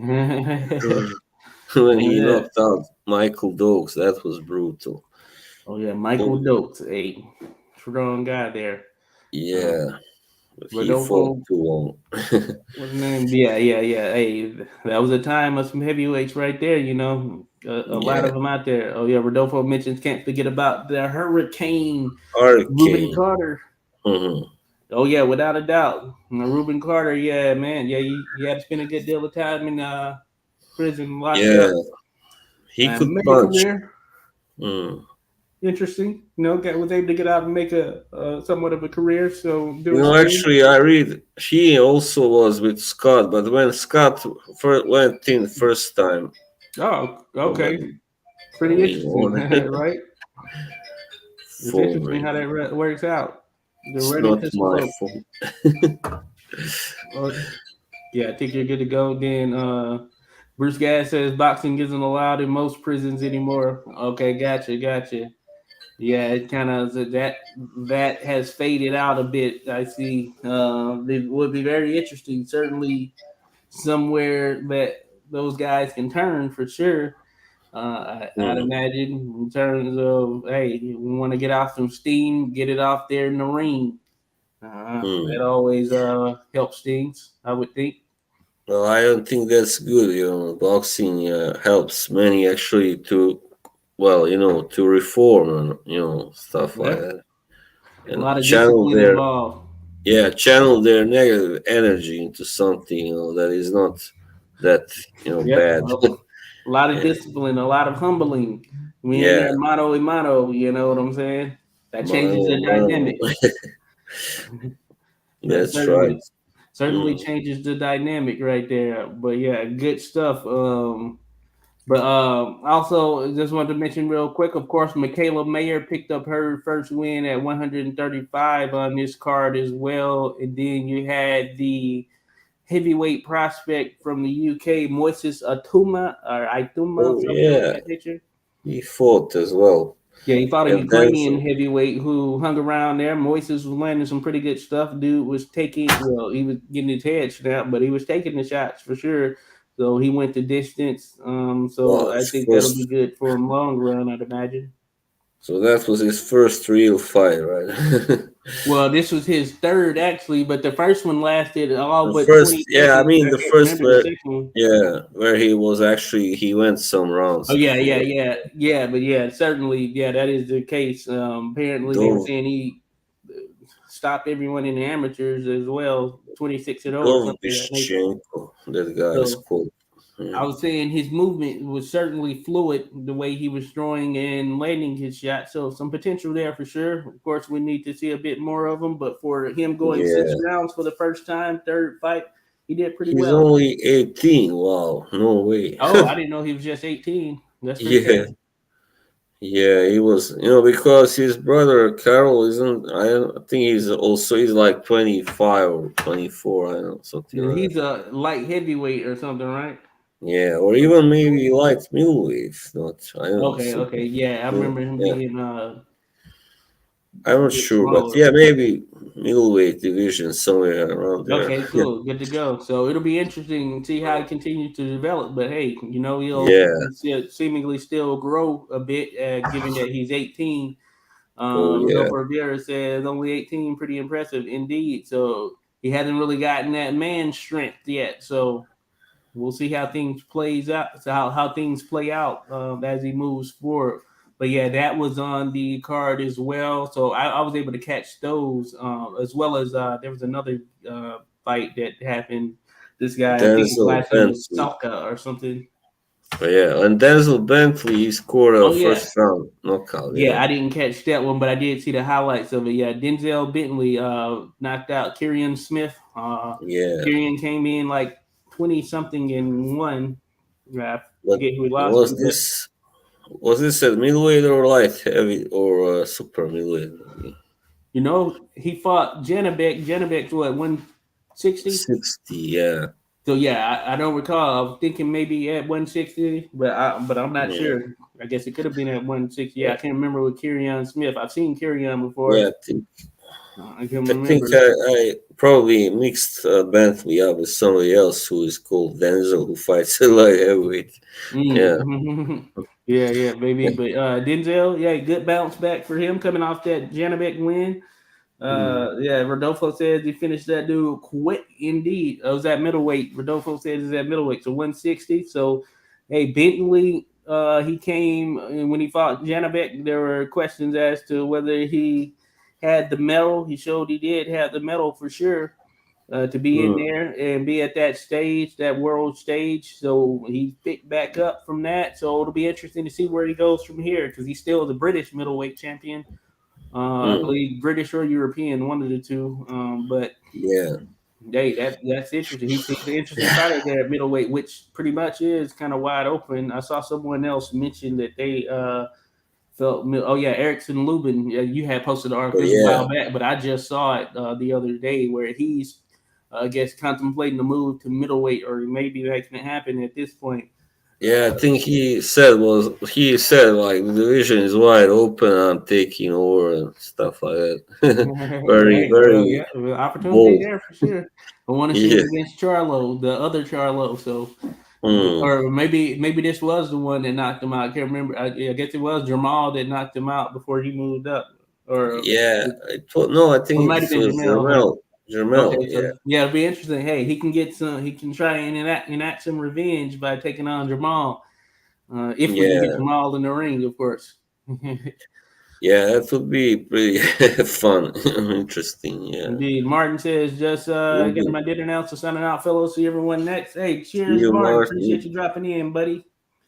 when he Yeah. knocked out Michael Dokes, that was brutal. Oh yeah, Michael Oh, Dokes, a strong guy there. Uh, yeah, but he fought Rodolfo, too long. what's his name? Yeah, yeah, yeah. Hey, that was a time of some heavyweights right there. A lot Yeah, of them out there. Oh yeah, Rodolfo mentions. Can't forget about the Hurricane, Ruben Hurricane. Carter. Hmm. Oh yeah, without a doubt, Ruben Carter. Yeah, man. Yeah, he had to spend a good deal of time in prison, locked Yeah, up. he could Made a punch. career. Mm. Interesting. Was able to get out and make a somewhat of a career. So do his thing. Actually, I read he also was with Scott, but when Scott went in first time, Oh, okay. somebody Pretty going interesting, on right? It's phone interesting how that ringing. works out. They're It's ready not to my smoke. phone. Oh, yeah, I think you're good to go. Then Bruce Gas says boxing isn't allowed in most prisons anymore. Okay, gotcha, gotcha. Yeah, it kind of that has faded out a bit. I see. It would be very interesting. Certainly, somewhere that those guys can turn for sure. I'd Hmm. imagine in terms of hey, we want to get off some steam, get it off there in the ring. Hmm. That always helps things, I would think. Well, I don't think that's good. Boxing helps many actually to, well, to reform and stuff like Yeah, that, a and lot of channel discipline their involved. channel their negative energy into something that is not that Yep, bad. a lot of Yeah, discipline, a lot of humbling. We ain't yeah, that motto y motto. You know what I'm saying? That changes mano, the mano. dynamic. That That's right. certainly Mm. changes the dynamic right there. But yeah, good stuff. But also, just wanted to mention real quick. Of course, Mikaela Mayer picked up her first win at 135 on this card as well. And then you had the heavyweight prospect from the UK, Moises Ituma, Oh something like yeah, that nature. he fought as well. Yeah, he fought a And Ukrainian Denzel. heavyweight who hung around there. Moises was landing some pretty good stuff. Dude was he was getting his head snapped, but he was taking the shots for sure. So he went the distance. So Wow, I his think that'll be first. good for him long run, I'd imagine. So that was his first real fight, right? Well, this was his third actually, but the first one lasted all The but first, 20 yeah, I seconds. mean I the can't first remember the where, second one. where he went some Oh rounds yeah, yeah, before. yeah, yeah. But yeah, certainly, yeah, that is the case. Apparently, they were Dov saying he stopped everyone in the amateurs as well, 26-0 or Dov something of that nature. Bishchenko, that guy is So cool. I Yeah. was saying his movement was certainly fluid, the way he was throwing and landing his shot. So some potential there for sure. Of course, we need to see a bit more of him, but for him going six Yeah. rounds for the first time, third fight, he did pretty He's well. only 18. Wow, no way. Oh, I didn't know he was just 18. That's pretty Yeah. crazy. Yeah, he was, because his brother Carol isn't, I think he's like 25 or 24, I don't know, something Yeah, like that. he's a light heavyweight or something, right? Yeah, or even maybe light middleweight, not I don't know, Okay, super. okay, yeah, I remember him Yeah, being I'm a not bit sure, but smaller. yeah, maybe middleweight division somewhere around there. Okay, cool, good to go. So it'll be interesting to see how he continues to develop. But hey, he'll Yeah. seemingly still grow a bit, given that he's 18. Oh yeah. Rodolfo Rivera says only 18, pretty impressive indeed. So he hasn't really gotten that man strength yet. So we'll see how things plays out, so how things play out as he moves forward. But yeah, that was on the card as well. So I was able to catch those as well as there was another fight that happened. This guy, I think his Denzel last name was Bentley. Salka or something. But yeah, and Denzel Bentley he scored a Oh yeah, first round knockout. Yeah. yeah, I didn't catch that one, but I did see the highlights of it. Yeah, Denzel Bentley knocked out Kyrian Smith. Yeah. Kyrian came in like 20 something and won. I But forget who he lost was to, but this a middleweight or light heavy or super middleweight? Maybe? he fought Janabek. Janabek's what, 160? 60. Yeah. So yeah, I don't recall. I was thinking maybe at 160, but I'm not Yeah. sure. I guess it could have been at 160. Yeah, Yeah. I can't remember with Kyrian Smith. I've seen Kyrian before. Yeah. I can I think remember. I probably mixed Bentley up with somebody else who is called Denzel who fights a light heavyweight. Yeah. Mm. Yeah, yeah, baby. But Denzel, yeah, good bounce back for him coming off that Janabek win. Mm. Yeah, Rodolfo says he finished that dude quick indeed. It was at middleweight. Rodolfo says it's at middleweight, so 160. So, hey, Bentley, he came and when he fought Janabek. There were questions as to whether he had the medal. He showed he did have the medal for sure to be in Mm. there and be at that stage, that world stage. So he picked back up from that. So it'll be interesting to see where he goes from here because he's still the British middleweight champion. I Mm. believe British or European, one of the two. But Yeah. hey, that's interesting. He's an interesting fighter there at middleweight, which pretty much is kind of wide open. I saw someone else mention that they felt. Oh yeah, Erickson Lubin. Yeah, you had posted the Oh article. This was a yeah. while back, but I just saw it the other day where he's, I guess, contemplating the move to middleweight, or maybe making it happen at this point. Yeah, I think he said like the division is wide open. I'm taking over and stuff like that. very Hey, well, very yeah, well, opportunity bold. there for sure. I want to see Yeah. him against Charlo, the other Charlo. So, Mm. or maybe this was the one that knocked him out. I can't remember. I guess it was Jamal that knocked him out before he moved up, or Yeah. No, I it think might it have been was Jamel, huh? Jermel. Jermel. Okay, Yeah. so yeah, it'll be interesting. Hey, he can get some. He can try and enact some revenge by taking on Jamal. If we can get Yeah. Jamal in the ring, of course. Yeah. That would be pretty fun, interesting. Yeah. Indeed. Martin says, just Would getting be. my dinner announced, signing out, fellows. See everyone next. Hey, See cheers, you, Martin. Appreciate Martin. you dropping in, buddy.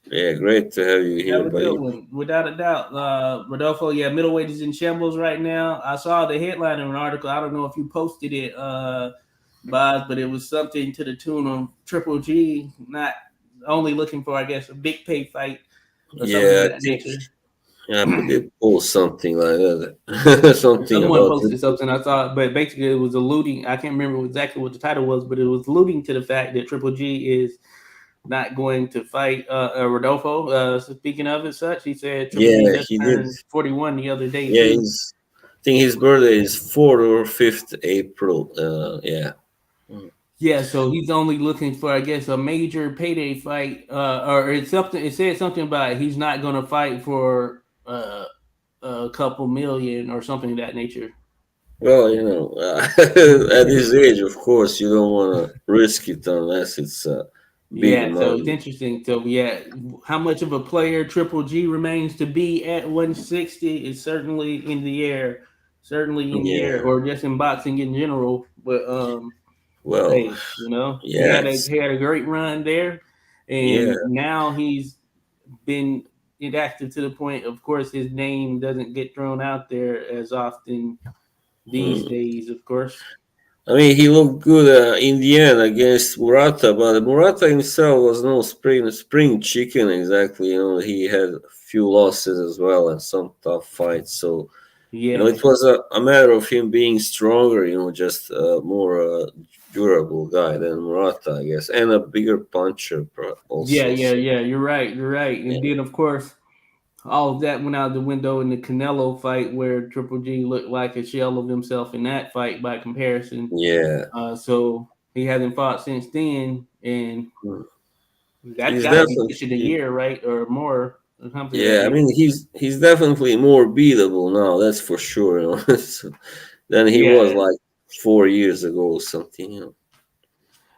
Yeah, great to have you here, Have a good buddy. one, without a doubt. Rodolfo, yeah, middleweight is in shambles right now. I saw the headline of an article. I don't know if you posted it, Boz, but it was something to the tune of Triple G not only looking for, I guess, a big pay fight or something of Yeah, I that think nature. I did post something like that. Something Someone about posted it. something I saw, but basically it was alluding. I can't remember exactly what the title was, but it was alluding to the fact that Triple G is not going to fight Rodolfo. Speaking of it, such he said Triple G Yeah, just he did. turned 41 the other day Yeah, too. I think his birthday is 4th or 5th April. Yeah. Mm. Yeah, so he's only looking for, I guess, a major payday fight, or it's something. It said something about he's not going to fight for a couple million or something of that nature. Well, at this age, of course, you don't want to risk it unless it's big Yeah, so it's money. interesting. So yeah, how much of a player Triple G remains to be at 160 is certainly in the air, certainly in the air, Yeah. or just in boxing in general. But Well, hey, yeah, it's he had a great run there, yeah. and now he's been inactive to the point. Of course, his name doesn't get thrown out there as often these Mm. days. Of course. I mean, he looked good in the end against Murata, but Murata himself was no spring chicken exactly. He had a few losses as well and some tough fights. So Yeah. it was a matter of him being stronger. Just more durable guy than Murata, I guess, and a bigger puncher Yeah, also. yeah, So yeah. You're right. You're right. And yeah, then of course all of that went out the window in the Canelo fight, where Triple G looked like a shell of himself in that fight by comparison. yeah. So he hasn't fought since then, and Hmm. that's He's got to be pushing a definitely year, right, or more, or something of that yeah. I nature. mean, he's definitely more beatable now. That's for sure. So, than he was Yeah, like 4 years ago or something. Mm.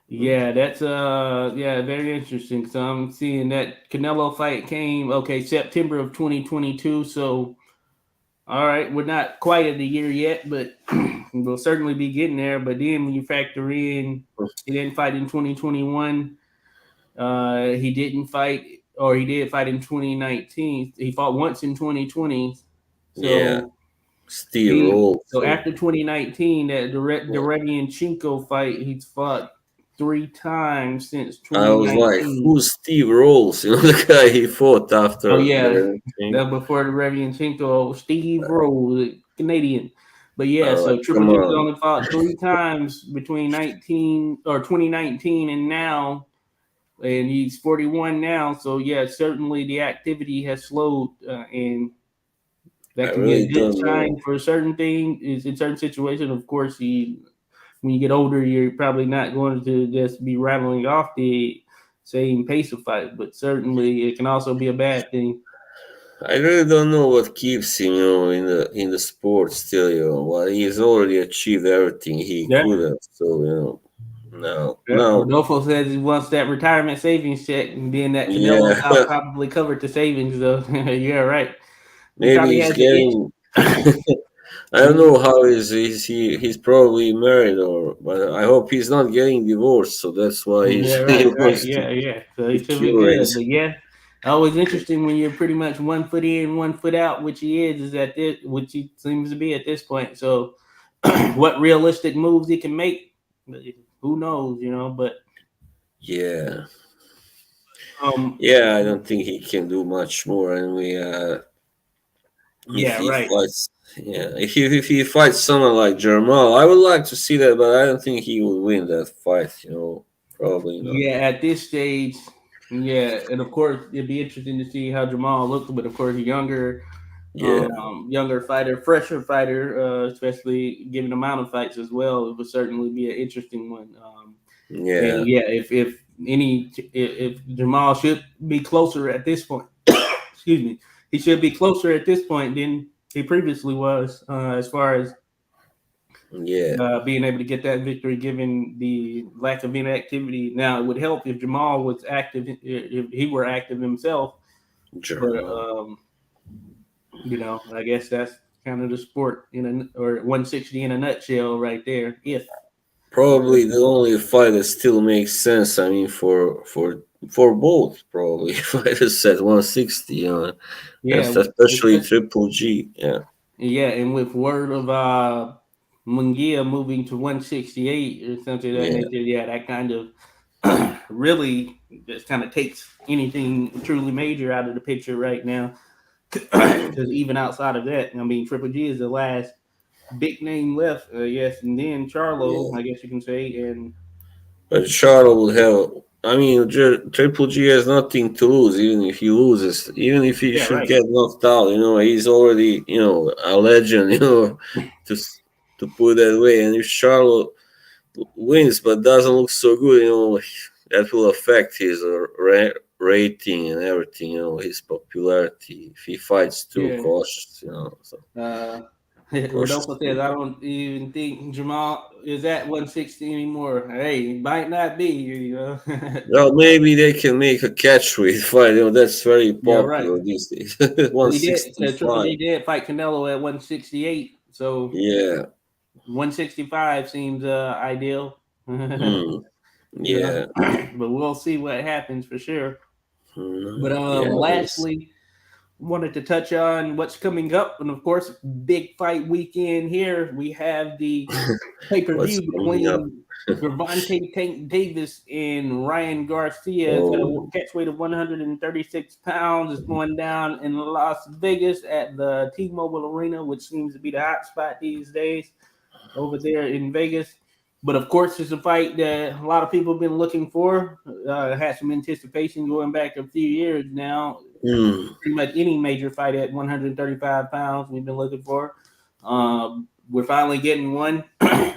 yeah, that's yeah, very interesting. So I'm seeing that Canelo fight came September of 2022. So all right, we're not quite at the year yet, but we'll certainly be getting there. But then when you factor in he didn't fight in 2021, he didn't fight, or he did fight in 2019. He fought once in 2020. Yeah, So Steve Roll. so So after 2019, that yeah. Derevianchenko fight, he's fought three times since I was like, 2019. who's Steve Rolls? The guy he fought Oh after yeah, the thing. that before the Derevianchenko, Steve Rose, Canadian. But I yeah, was so like, Triple come G's on. only fought three times between 2019 and now, and he's 41 now. So yeah, certainly the activity has slowed, and I that could be a really good don't sign know. for a certain thing. Is in certain situations, of course, when you get older, you're probably not going to just be rattling off the same pace of fight, but certainly it can also be a bad thing. I really don't know what keeps him, in the sport still, Well, he's already achieved everything he Yeah. could have. So, Yeah, now, Rodolfo says he wants that retirement savings check, and being that Canelo's yeah, out probably covered the savings, though. Yeah, right. He maybe probably he's has the itch. getting. I don't know how is he. He's probably married, but I hope he's not getting divorced. So that's why Yeah, he right, right. wants Yeah, yeah. So he to should be cure it. good. But yeah, always interesting when you're pretty much 1 foot in, 1 foot out, which he is at this, which he seems to be at this point. So, what realistic moves he can make, who knows, But Yeah, um, yeah. I don't think he can do much more, and if yeah, he right. fights, yeah, if he fights someone like Jamal, I would like to see that, but I don't think he will win that fight. Probably not. Yeah, at this stage, yeah, and of course it'd be interesting to see how Jamal looked, but of course a Yeah, younger fighter, fresher fighter, especially given the amount of fights as well, it would certainly be an interesting one. And yeah, yeah, if Jamal should be closer at this point, excuse me, he should be closer at this point than he previously was, as far as yeah. being able to get that victory given the lack of inactivity. Now, it would help if Jamal was active, if he were active himself, but Jamal. I guess that's kind of the sport or 160 in a nutshell right there. If Probably the only fight that still makes sense. I mean, for both, probably fighters at 160. yeah, Especially Triple G. Yeah, yeah, and with word of Mungia moving to 168 or something of that yeah, nature, yeah, that kind of really just kind of takes anything truly major out of the picture right now. mm, Because even outside of that, I mean, Triple G is the last big name left, yes, and then Charlo, yeah. I guess you can say, and But Charlo will have. I mean, Triple G has nothing to lose, even if he loses. Even if he yeah, should right, get knocked out, he's already, a legend. To to put it that way. And if Charlo wins but doesn't look so good, that will affect his rating and everything. His popularity if he fights too yeah. cautious. So Uh, cautious Rodolfo says, I people. don't even think Jamal is at 160 anymore. Hey, it might not be. Well, maybe they can make a catchweight fight. That's very Yeah, right. popular these days. Well, he did. Triple 165. G did fight Canelo at 168, so Yeah. 165 seems ideal. Mm, yeah. But we'll see what happens for sure. But Yeah. We'll see. lastly, wanted to touch on what's coming up, and of course, big fight weekend here. We have the pay per What's view coming up? between Gervonta Tank Davis and Ryan Garcia. It's at a Oh, catch weight of 136 pounds. It's going down in Las Vegas at the T-Mobile Arena, which seems to be the hot spot these days over there in Vegas. But of course, it's a fight that a lot of people have been looking for. Had some anticipation going back a few years now. Mm, Pretty much any major fight at 135 pounds we've been looking for. We're finally getting one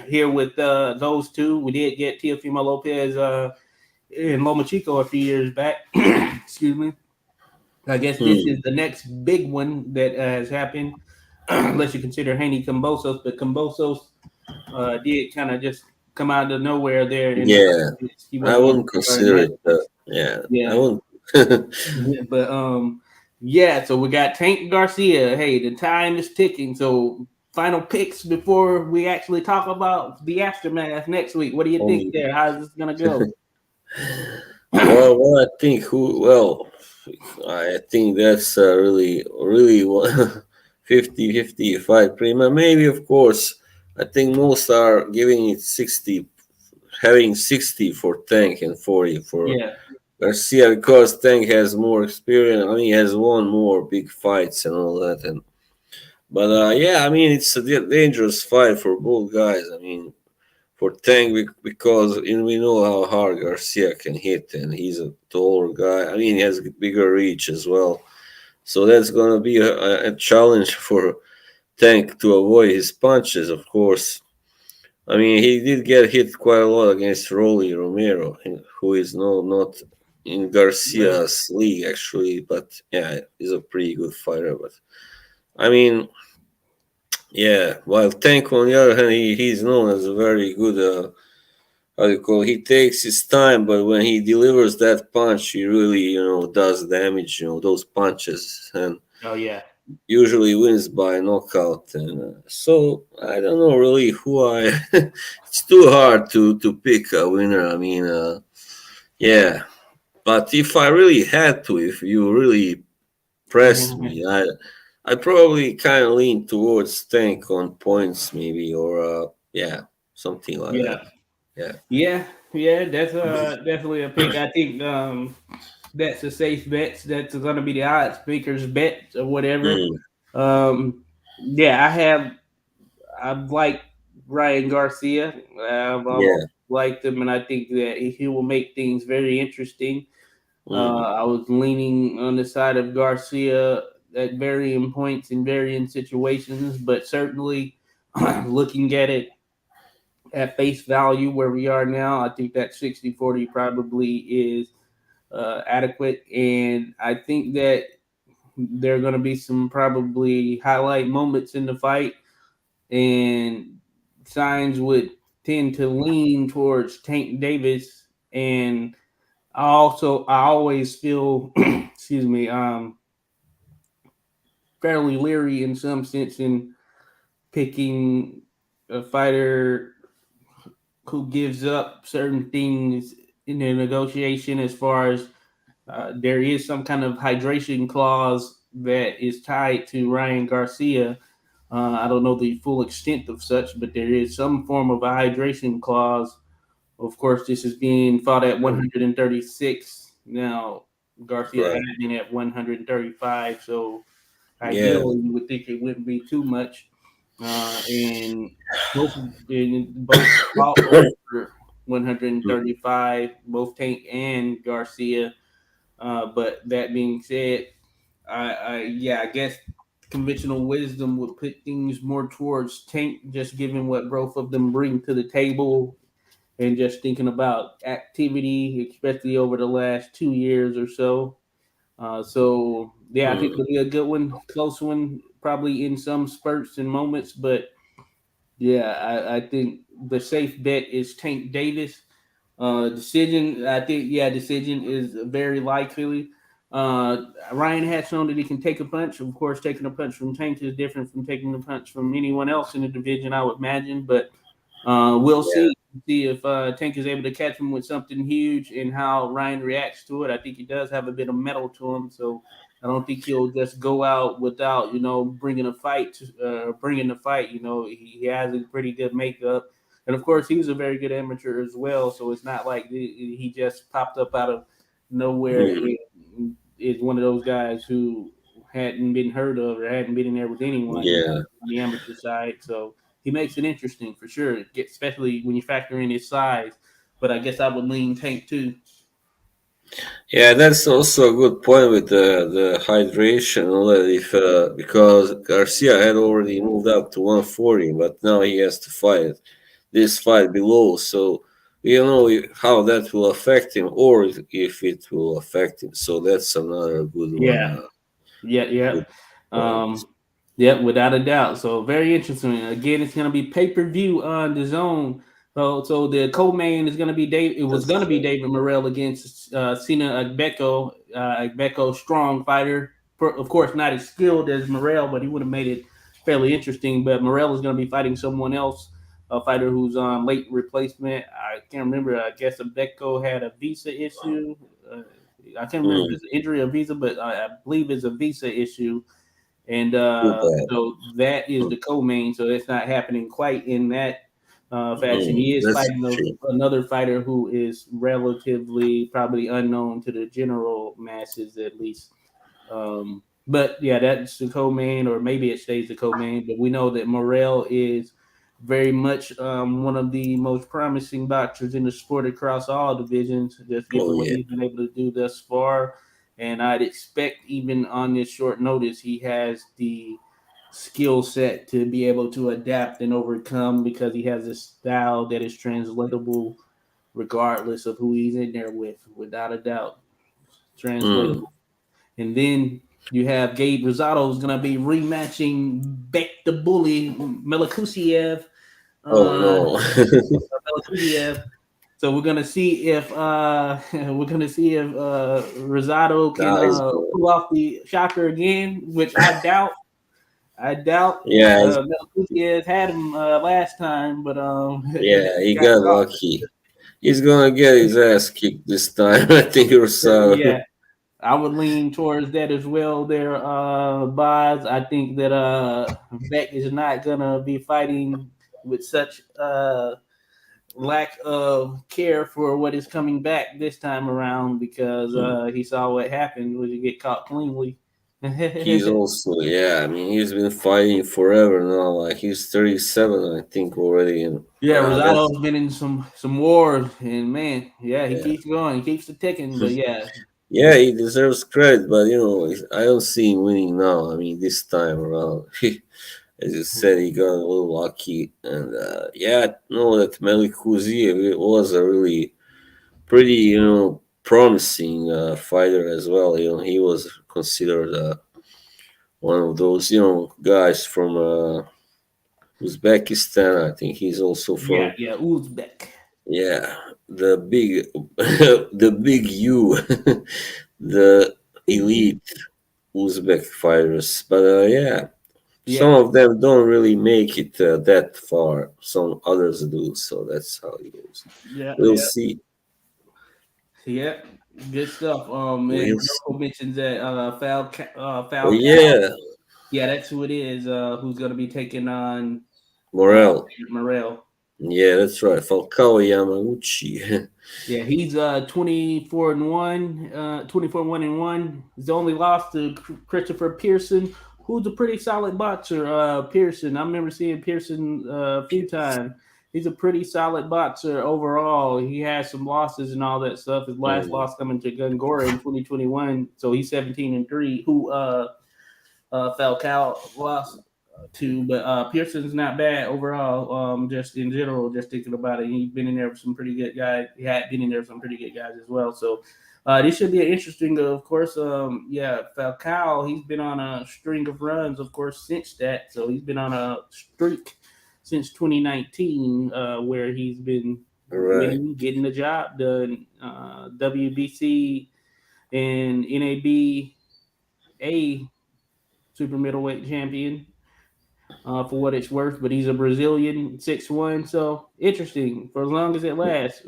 here with those two. We did get Teofimo Lopez in Lomachenko a few years back. Excuse me. I guess this is mm. the next big one that has happened, unless you consider Haney Cambosos. But Cambosos did kind of just come out of nowhere there in the Yeah, he I wasn't on wouldn't the card consider yet. it. Yeah, I Yeah, wouldn't. yeah, but yeah. So we got Tank Garcia. Hey, the time is ticking. So final picks before we actually talk about the aftermath next week. What do you think Um, there? How's this gonna go? well, I think I think that's really 50-50 fight. Prima, maybe of course. I think most are giving it 60, having 60 for Tank and 40 for Yeah, Garcia because Tank has more experience. I mean, he has won more big fights and all that. And but yeah, I mean, it's a dangerous fight for both guys. I mean, for Tank because we know how hard Garcia can hit, and he's a taller guy. I mean, he has bigger reach as well. So that's gonna be a challenge for Tank to avoid his punches. Of course, I mean, he did get hit quite a lot against Rolly Romero, who is not in right. Garcia's league actually, but yeah, he's a pretty good fighter. But I mean, yeah, while Tank on the other hand, he's known as a very good. How do you call it? He takes his time, but when he delivers that punch, he really does damage. Those punches, and Oh yeah. usually wins by knockout. And so I don't know really who I. It's too hard to pick a winner. I mean, yeah. But if I really had to, if you really pressed me, I probably kind of lean towards Tank on points, maybe, or yeah, something like Yeah. that. Yeah. Yeah. Yeah. That's definitely a pick. I think that's a safe bet. That's going to be the odds makers bet or whatever. Mm, Yeah, I've liked Ryan Garcia. I've always yeah. liked him, and I think that he will make things very interesting. Mm, I was leaning on the side of Garcia at varying points in varying situations, but certainly looking at it at face value where we are now, I think that 60-40 probably is adequate. And I think that there are going to be some probably highlight moments in the fight, and signs would tend to lean towards Tank Davis. And I always feel, excuse me, fairly leery in some sense in picking a fighter who gives up certain things in the negotiation as far as there is some kind of hydration clause that is tied to Ryan Garcia. I don't know the full extent of such, but there is some form of a hydration clause. Of course, this is being fought at mm, 136. Now, Garcia has right. been at 135, so Yeah. ideally, you would think it wouldn't be too much. And both fought over 135, both Tank and Garcia. But that being said, I guess conventional wisdom would put things more towards Tank, just given what both of them bring to the table, and just thinking about activity, especially over the last 2 years or so. So yeah, I think Mm, it'll be a good one, close one, probably in some spurts and moments. But yeah, I think the safe bet is Tank Davis. Decision, I think, yeah, decision is very likely. Ryan has shown that he can take a punch. Of course, taking a punch from Tank is different from taking a punch from anyone else in the division, I would imagine. But we'll yeah. see if Tank is able to catch him with something huge and how Ryan reacts to it. I think he does have a bit of metal to him, so I don't think he'll just go out without bringing a fight, bringing the fight. He has a pretty good makeup, and of course he's a very good amateur as well. So it's not like he just popped up out of nowhere Mm, and is one of those guys who hadn't been heard of or hadn't been in there with anyone yeah. on the amateur side. So he makes it interesting for sure, especially when you factor in his size. But I guess I would lean Tank too. Yeah, that's also a good point with the hydration. If because Garcia had already moved up to 140, but now he has to fight this fight below. So we don't know how that will affect him, or if it will affect him. So that's another good one. Yeah, yeah, yeah. Good point. Um, yeah, without a doubt. So very interesting. Again, it's going to be pay per view on the zone. So the co-main is going to be Dave. It was going That's to be David Morrell against Cena Agbeko. Agbeko, strong fighter. Of course, not as skilled as Morrell, but he would have made it fairly interesting. But Morrell is going to be fighting someone else, a fighter who's on late replacement. I can't remember. I guess Agbeko had a visa issue. Uh, I can't remember if mm, it's an injury or visa, but I believe it's a visa issue, and too bad. so that is Mm, the co-main. So it's not happening quite in that fashion. He is that's fighting true. another fighter who is relatively probably unknown to the general masses, at least. But yeah, that's the co-main, or maybe it stays the co-main. But we know that Morel is very much one of the most promising boxers in the sport across all divisions, just Oh given what yeah. he's been able to do thus far. And I'd expect, even on this short notice, he has the skill set to be able to adapt and overcome, because he has a style that is translatable regardless of who he's in there with, without a doubt. Mm. Translatable. And then you have Gabe Rosado, who's going to be rematching Beck the Bully Melakusiev. Oh Uh, no. Melakusiev. So we're gonna see if Rosado can That is good. pull off the shocker again, which I doubt. I doubt. Yeah, Melakusiev had him last time, but yeah, he got got caught. lucky. He's gonna get his ass kicked this time. I think Yeah, Rosado. I would lean towards that as well. There, Boz. I think that Beck is not gonna be fighting with such lack of care for what is coming back this time around, because he saw what happened when you get caught cleanly. He's Yeah, also, yeah. I mean, he's been fighting forever now. Like he's 37, I think, already. And that's Rosado's been in some wars, and man, yeah, he yeah, keeps going, he keeps the ticking. But yeah, yeah. He deserves credit, but I don't see him winning now. I mean, this time around, as you said, he got a little lucky, and yeah, I know that Melik Kuziev was a really pretty, promising fighter as well. He was considered one of those, guys from Uzbekistan. I think he's also yeah, from, yeah, Uzbek. yeah, the big, the big U, the Big U. elite Uzbek fighters. But yeah, Yeah, some of them don't really make it that far. Some others do. So that's how it goes. yeah, We'll yeah, see. yeah. Good stuff. And We'll Joko see. mentions that Oh Falcao. yeah, Yeah, that's who it is. Who's going to be taking on Morel. Morel? Yeah, that's right. Falcao Yamaguchi. Yeah, he's 24 and 1, 24 and 1. He's only lost to Christopher Pearson, who's a pretty solid boxer. Pearson, I remember seeing Pearson a few times. He's a pretty solid boxer overall. He has some losses and all that stuff. His last Mm, loss coming to Gungora in 2021, so he's 17 and 3. Who Falcao lost to, but Pearson's not bad overall. Just in general, just thinking about it, he's been in there with some pretty good guys. He had been in there with some pretty good guys as well. So this should be an interesting. Of course, yeah, Falcao. He's been on a string of runs, of course, since that. So he's been on a streak since 2019, where he's been right. winning, getting the job done. WBC and NABA super middleweight champion, for what it's worth. But he's a Brazilian, 6'1", so interesting for as long as it lasts.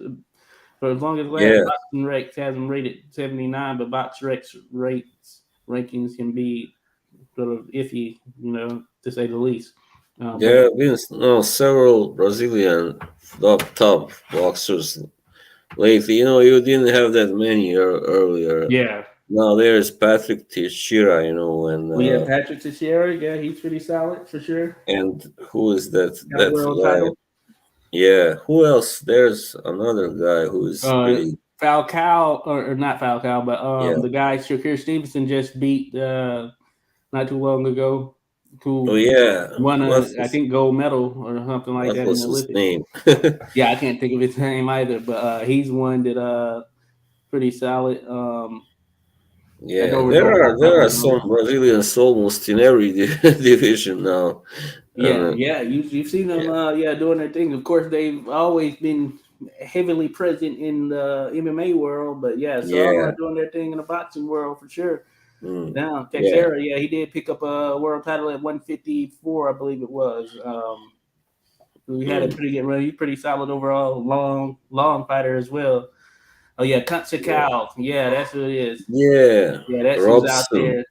For as long as it lasts, Yeah, Boxing Rex has him rated 79, but Box Rex rates rankings can be sort of iffy, to say the least. But there have been several Brazilian top boxers lately. You didn't have that many earlier. yeah, now there's Patrick Teixeira, and We have Patrick Teixeira. Yeah, he's pretty solid for sure. who is that Got a that world guy? title. Yeah, who else? There's another guy who is Uh, pretty. Falcao or not Falcao, but Yeah. the guy Shakir Stevenson just beat not too long ago, Oh who yeah. won a What's I his think gold medal or something like what that in was the his Olympics. name? Yeah, I can't think of his name either, but he's one that pretty solid. I Yeah, know there Rodolfo are there probably are some knows. Brazilians almost in every division now. Yeah, Uh, yeah, you've seen them, yeah, yeah, doing their thing. Of course, they've always been heavily present in the MMA world, but yeah, some are yeah, doing their thing in the boxing world for sure. Now, yeah. Texera, yeah, he did pick up a world title at 154, I believe it was. We had a Mm, pretty good run. He's pretty solid overall, long fighter as well. Oh yeah, yeah, Cow. Yeah, that's who it is. yeah. Yeah, that's who's out Robson, there.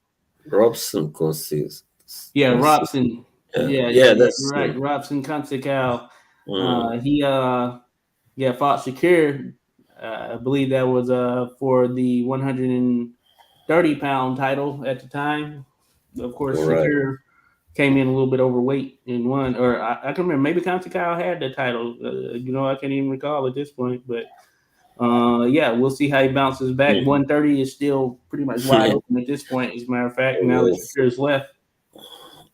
Robson consists. Yeah, Consist. Robson. Yeah, Yeah. yeah. You're That's right. Robson Cow. mm, He yeah fought Shakir. I believe that was for the 130-pound title at the time. Of course, right. Shakir came in a little bit overweight and won. Or I can remember maybe Kyle had the title. I can't even recall at this point. But yeah, we'll see how he bounces back. Mm. 130 is still pretty much wide open at this point. As a matter of fact, now that Rodolfo, Shakir's left.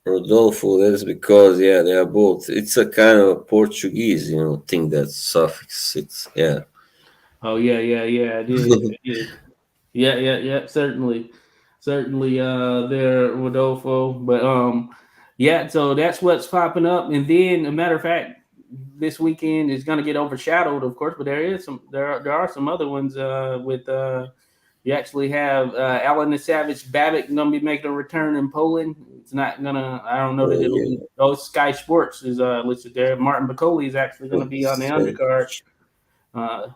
Rodolfo. That's because they are both. It's a kind of Portuguese, thing that suffix. It's yeah. Oh yeah. It is. It is. Yeah. Certainly. There, Rodolfo. But yeah. So that's what's popping up. And then, a matter of fact, this weekend is going to get overshadowed, of course. But there are some other ones. With you actually have Alan the Savage Babbitt going to be making a return in Poland. It's not gonna. I don't know that Oh it'll be. yeah. Oh, Sky Sports is listed there. Martin Bacoli is actually going to be on the undercard. Uh,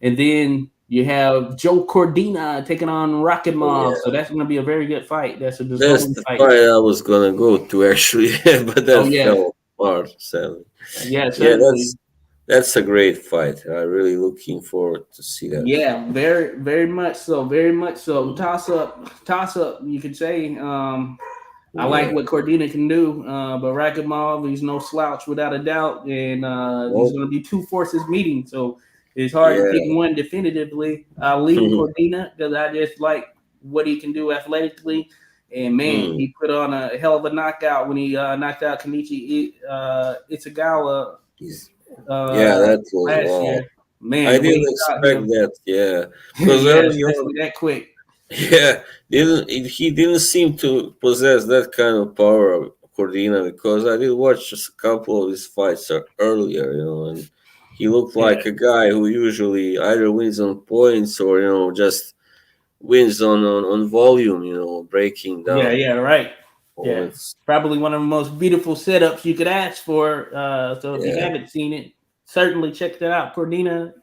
and then you have Joe Cordina taking on Oh Rakimov. So yeah. that's going to be a very good fight. That's a That's zone the fight. fight I was gonna go to actually, but Oh that yeah, fell apart sadly. yeah, Yeah, certainly. that's a great fight. I'm really looking forward to see that. Yeah, very much so. Very much so. Mm, Toss up. You could say. I like yeah. what Cordina can do, but Rakimov, he's no slouch without a doubt, and he's Well, going to be two forces meeting. So it's hard to pick yeah. one definitively. I lean Cordina because I just like what he can do athletically, and man, Mm, he put on a hell of a knockout when he knocked out Kenichi Itagawa he's, yeah, uh, that was last wow. year. Man, I the way didn't he got expect him, that. Yeah, because yeah, early on, especially that quick. yeah, he didn't seem to possess that kind of power, Cordina, because I did watch just a couple of his fights earlier, and he looked Yeah, like a guy who usually either wins on points or just wins on volume, breaking down yeah, right. Yeah, opponents. probably one of the most beautiful setups you could ask for. So if you Yeah, haven't seen it, certainly check that out. Cordina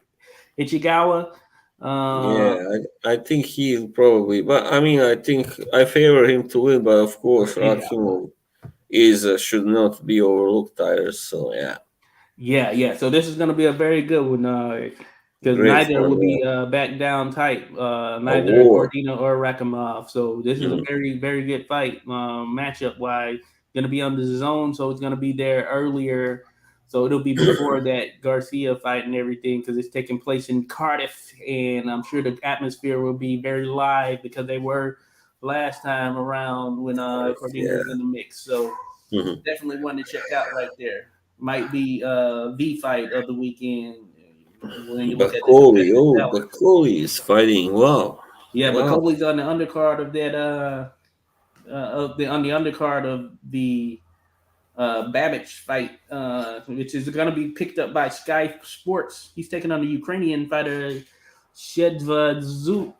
Ichigawa. Uh, yeah, I think he'll probably, but I mean, I think I favor him to win, but of course, yeah, Rakim is should not be overlooked either. So yeah, yeah. So this is going to be a very good one because great neither one. will be back down tight. A Neither war. Cordina or Rakhimov. So this is a Mm. very good fight matchup wise. Going to be on the zone, so it's going to be there earlier. So it'll be before that Garcia fight and everything because it's taking place in Cardiff, and I'm sure the atmosphere will be very live because they were last time around when Cordina Yeah. was in the mix. So Mhm. definitely one to check out right there. Might be the fight of the weekend when you look at the Bakoli. competitive Oh, talent. Bakoli is fighting. Wow. Yeah, but Wow. Coley's on the undercard of that on the undercard of the Babbage fight, which is going to be picked up by Sky Sports. He's taking on the Ukrainian fighter Shedvadzuski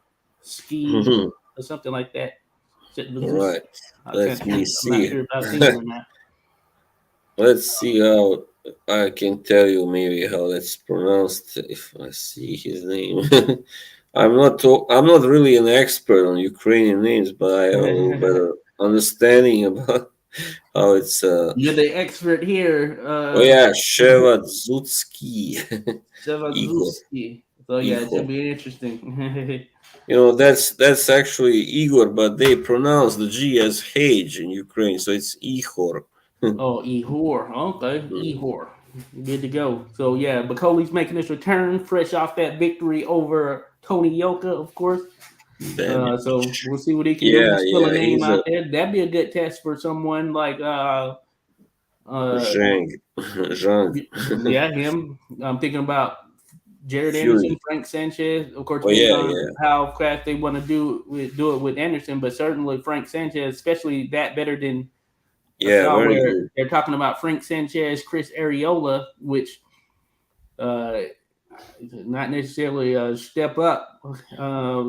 Mhm. or something like that. All Shedvadzuski. right. I can't. Let me I'm not see. sure if I've seen him or not. Let's see how I can tell you maybe how that's pronounced if I see his name. I'm not really an expert on Ukrainian names, but I have a little better understanding about how it's You're the expert here, oh yeah, Shevadzutsky. Igor. Shevadzuski. So yeah, it should Ihor. be interesting. That's actually Igor, but they pronounce the G as H in Ukraine, so it's Ihor. Oh, Ehor. Okay, Mm, Ehor. Good to go. So yeah, Bacoli's making his return, fresh off that victory over Tony Yoka, of course. So damage. we'll see what he can do. Yeah, He's still a yeah, name he's out a there. That'd be a good test for someone like uh Zhang. Zhang. yeah, him. I'm thinking about Jared Anderson, Fury. Frank Sanchez. Of course, Oh, depends yeah, on yeah. how fast they want to do it with Anderson, but certainly Frank Sanchez, especially that better than I Yeah, saw very where good. they're talking about Frank Sanchez, Chris Ariola, which uh, not necessarily a step up,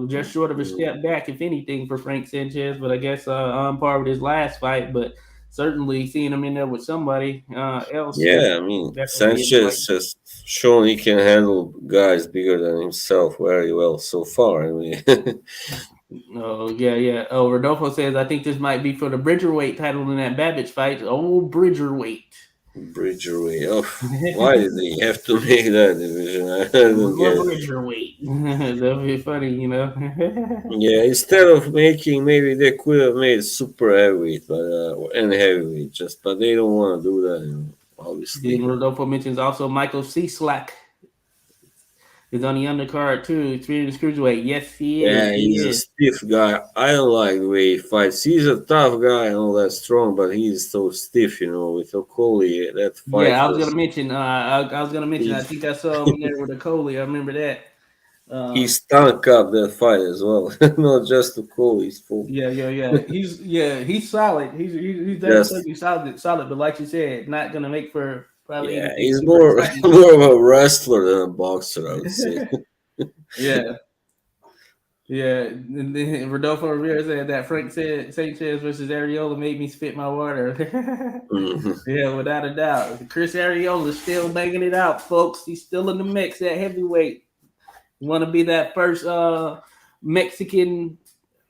just short of a Mm. step back, if anything, for Frank Sanchez. But I guess on par with his last fight. But certainly seeing him in there with somebody else is Yeah, I mean, definitely Sanchez inviting. has shown he can handle guys bigger than himself very well so far. I mean, Oh yeah, yeah. Oh, Rodolfo says I think this might be for the Bridgerweight title in that Babbage fight. Oh, Bridgerweight. Bridgerway. Oh, why did they have to make that division? I don't The get it. Bridgerweight. That'd be funny, you know. Yeah, instead of making, maybe they could have made super heavyweight, but and heavyweight, just but they don't want to do that. Obviously. Then Rodolfo mentions also Michael C. Slack is on the undercard too. Experienced cruiserweight. Yes, he is. Yeah, He he's a is. stiff guy. I don't like the way he fights. He's a tough guy and all that strong, but he's so stiff. With Okoli, that fight Yeah, I was gonna was mention. I was gonna mention. I he think I saw him there with a Coley. I remember that. he Um, stunk up that fight as well. Not just Okoli's fault. yeah. He's solid. He's Just definitely solid. But like you said, not gonna make for probably yeah, anything he's super more exciting. more of a wrestler than a boxer, I would say. Yeah, yeah. And then Rodolfo Rivera said that Frank said Sanchez versus Ariola made me spit my water. Mhm. Yeah, without a doubt. Chris Ariola still banging it out, folks. He's still in the mix at heavyweight. You want to be that first Mexican?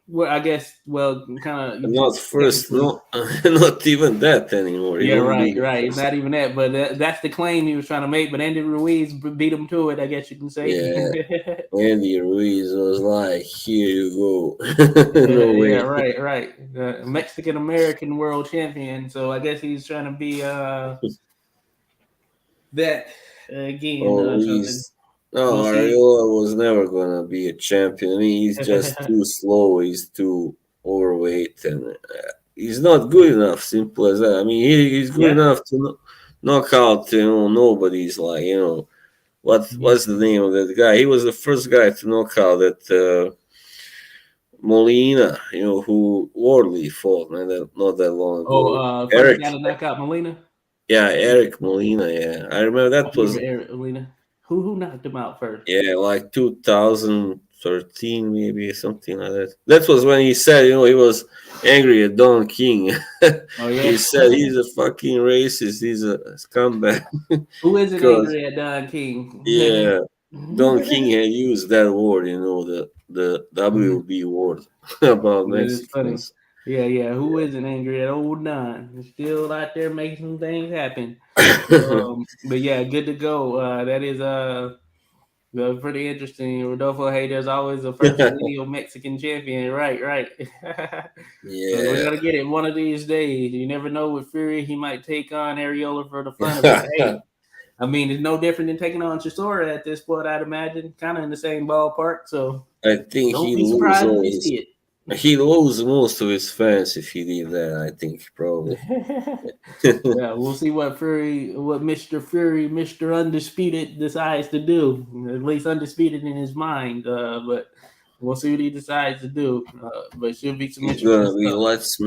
Well, I guess. Well, kind of Not first, technically. no, not even that anymore. He Yeah, wouldn't be right, the right. first. Not even that, but that's the claim he was trying to make. But Andy Ruiz beat him to it. I guess you can say. Yeah, Andy Ruiz was like, "Here you go." No Yeah, way. right. Mexican American world champion. So I guess he's trying to be that again. Oh, So no, we'll see. Ariola was never gonna be a champion. I mean, he's just too slow. He's too overweight, and he's not good enough. Simple as that. I mean, he's good Yeah. enough to knock out nobody's like what's the name of that guy? He was the first guy to knock out that Molina. Who Wardley fought man not that long Oh, ago. first Eric, guy to knock out Molina. yeah, Eric Molina. Yeah, I remember I that remember was Eric Molina. Who knocked him out first? yeah, like 2013, maybe something like that. That was when he said, he was angry at Don King. Oh He yeah. said he's a fucking racist. He's a scumbag. Who isn't Because angry at Don King? yeah, Don King That had used that word, the WB word about is funny. Mexicans. Yeah. Who isn't angry at old Don? He's still out there making some things happen. But yeah, good to go. That is pretty interesting. Rodolfo, hey, there's always a first lineal Mexican champion. Right. So we're Yeah. gonna get it one of these days. You never know with Fury, he might take on Areola for the fun of it. Hey, I mean, it's no different than taking on Chisora at this point, I'd imagine. Kind of in the same ballpark. So I think don't be surprised if you see it. he lose most of his fans if he did that. I think probably. Yeah, we'll see what Mr. Fury, Mr. Undisputed decides to do. At least undisputed in his mind. But we'll see what he decides to do. But it should be some He's interesting gonna be stuff. let's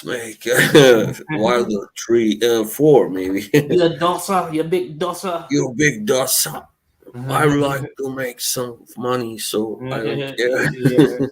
make Wilder 3 4 maybe. You big dosa. You big dosa. I like to make some money, so I don't care. Yeah,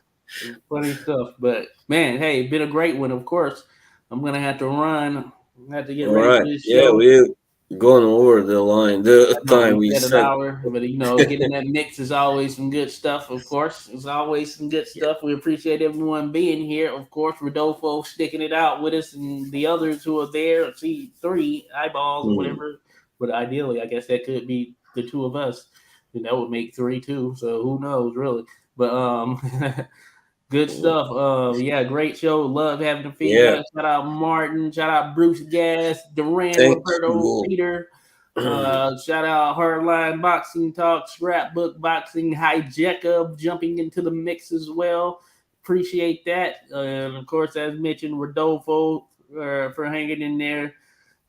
funny stuff. But man, hey, been a great one. Of course, I'm gonna have to run. I have to get All ready for right, this yeah, show. we've gone over the line, I the know time we we said an said. hour, but getting that mix is always some good stuff. Of course, it's always some good Yeah. stuff. We appreciate everyone being here. Of course, Rodolfo sticking it out with us, and the others who are there. See, three eyeballs or Hmm. whatever. But ideally, I guess that could be the two of us. and that would make three too. So who knows, really? But good Mm. stuff. Yeah, great show. Love having the Yeah. feedback. Shout out Martin. Shout out Bruce Gas, Duran, Thank you Roberto, all. Peter. Shout out Hardline Boxing Talk, Scrapbook Boxing, Jacob jumping into the mix as well. Appreciate that. And of course, as mentioned, Rodolfo for hanging in there.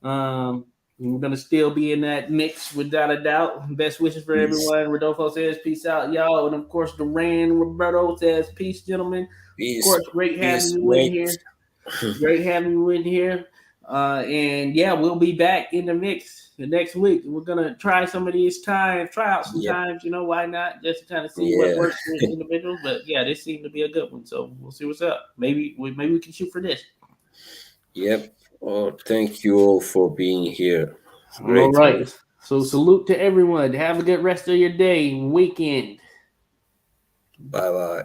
Um, we're gonna still be in that mix without a doubt. Best wishes for Peace. everyone. Rodolfo says, "Peace out, y'all." And of course, Duran Roberto says, "Peace, gentlemen." Of Peace. course, great having Peace, you in mate. here. Great having you in here. And yeah, we'll be back in the mix the next week. We're gonna try some of these times, try out some Yep. times. You know, why not? Just to kind of see what Yeah. works for individuals. But yeah, this seemed to be a good one. So we'll see what's up. Maybe we can shoot for this. Yep. Oh, thank you all for being here. It's All great. right. So salute to everyone. Have a good rest of your day, weekend. Bye bye.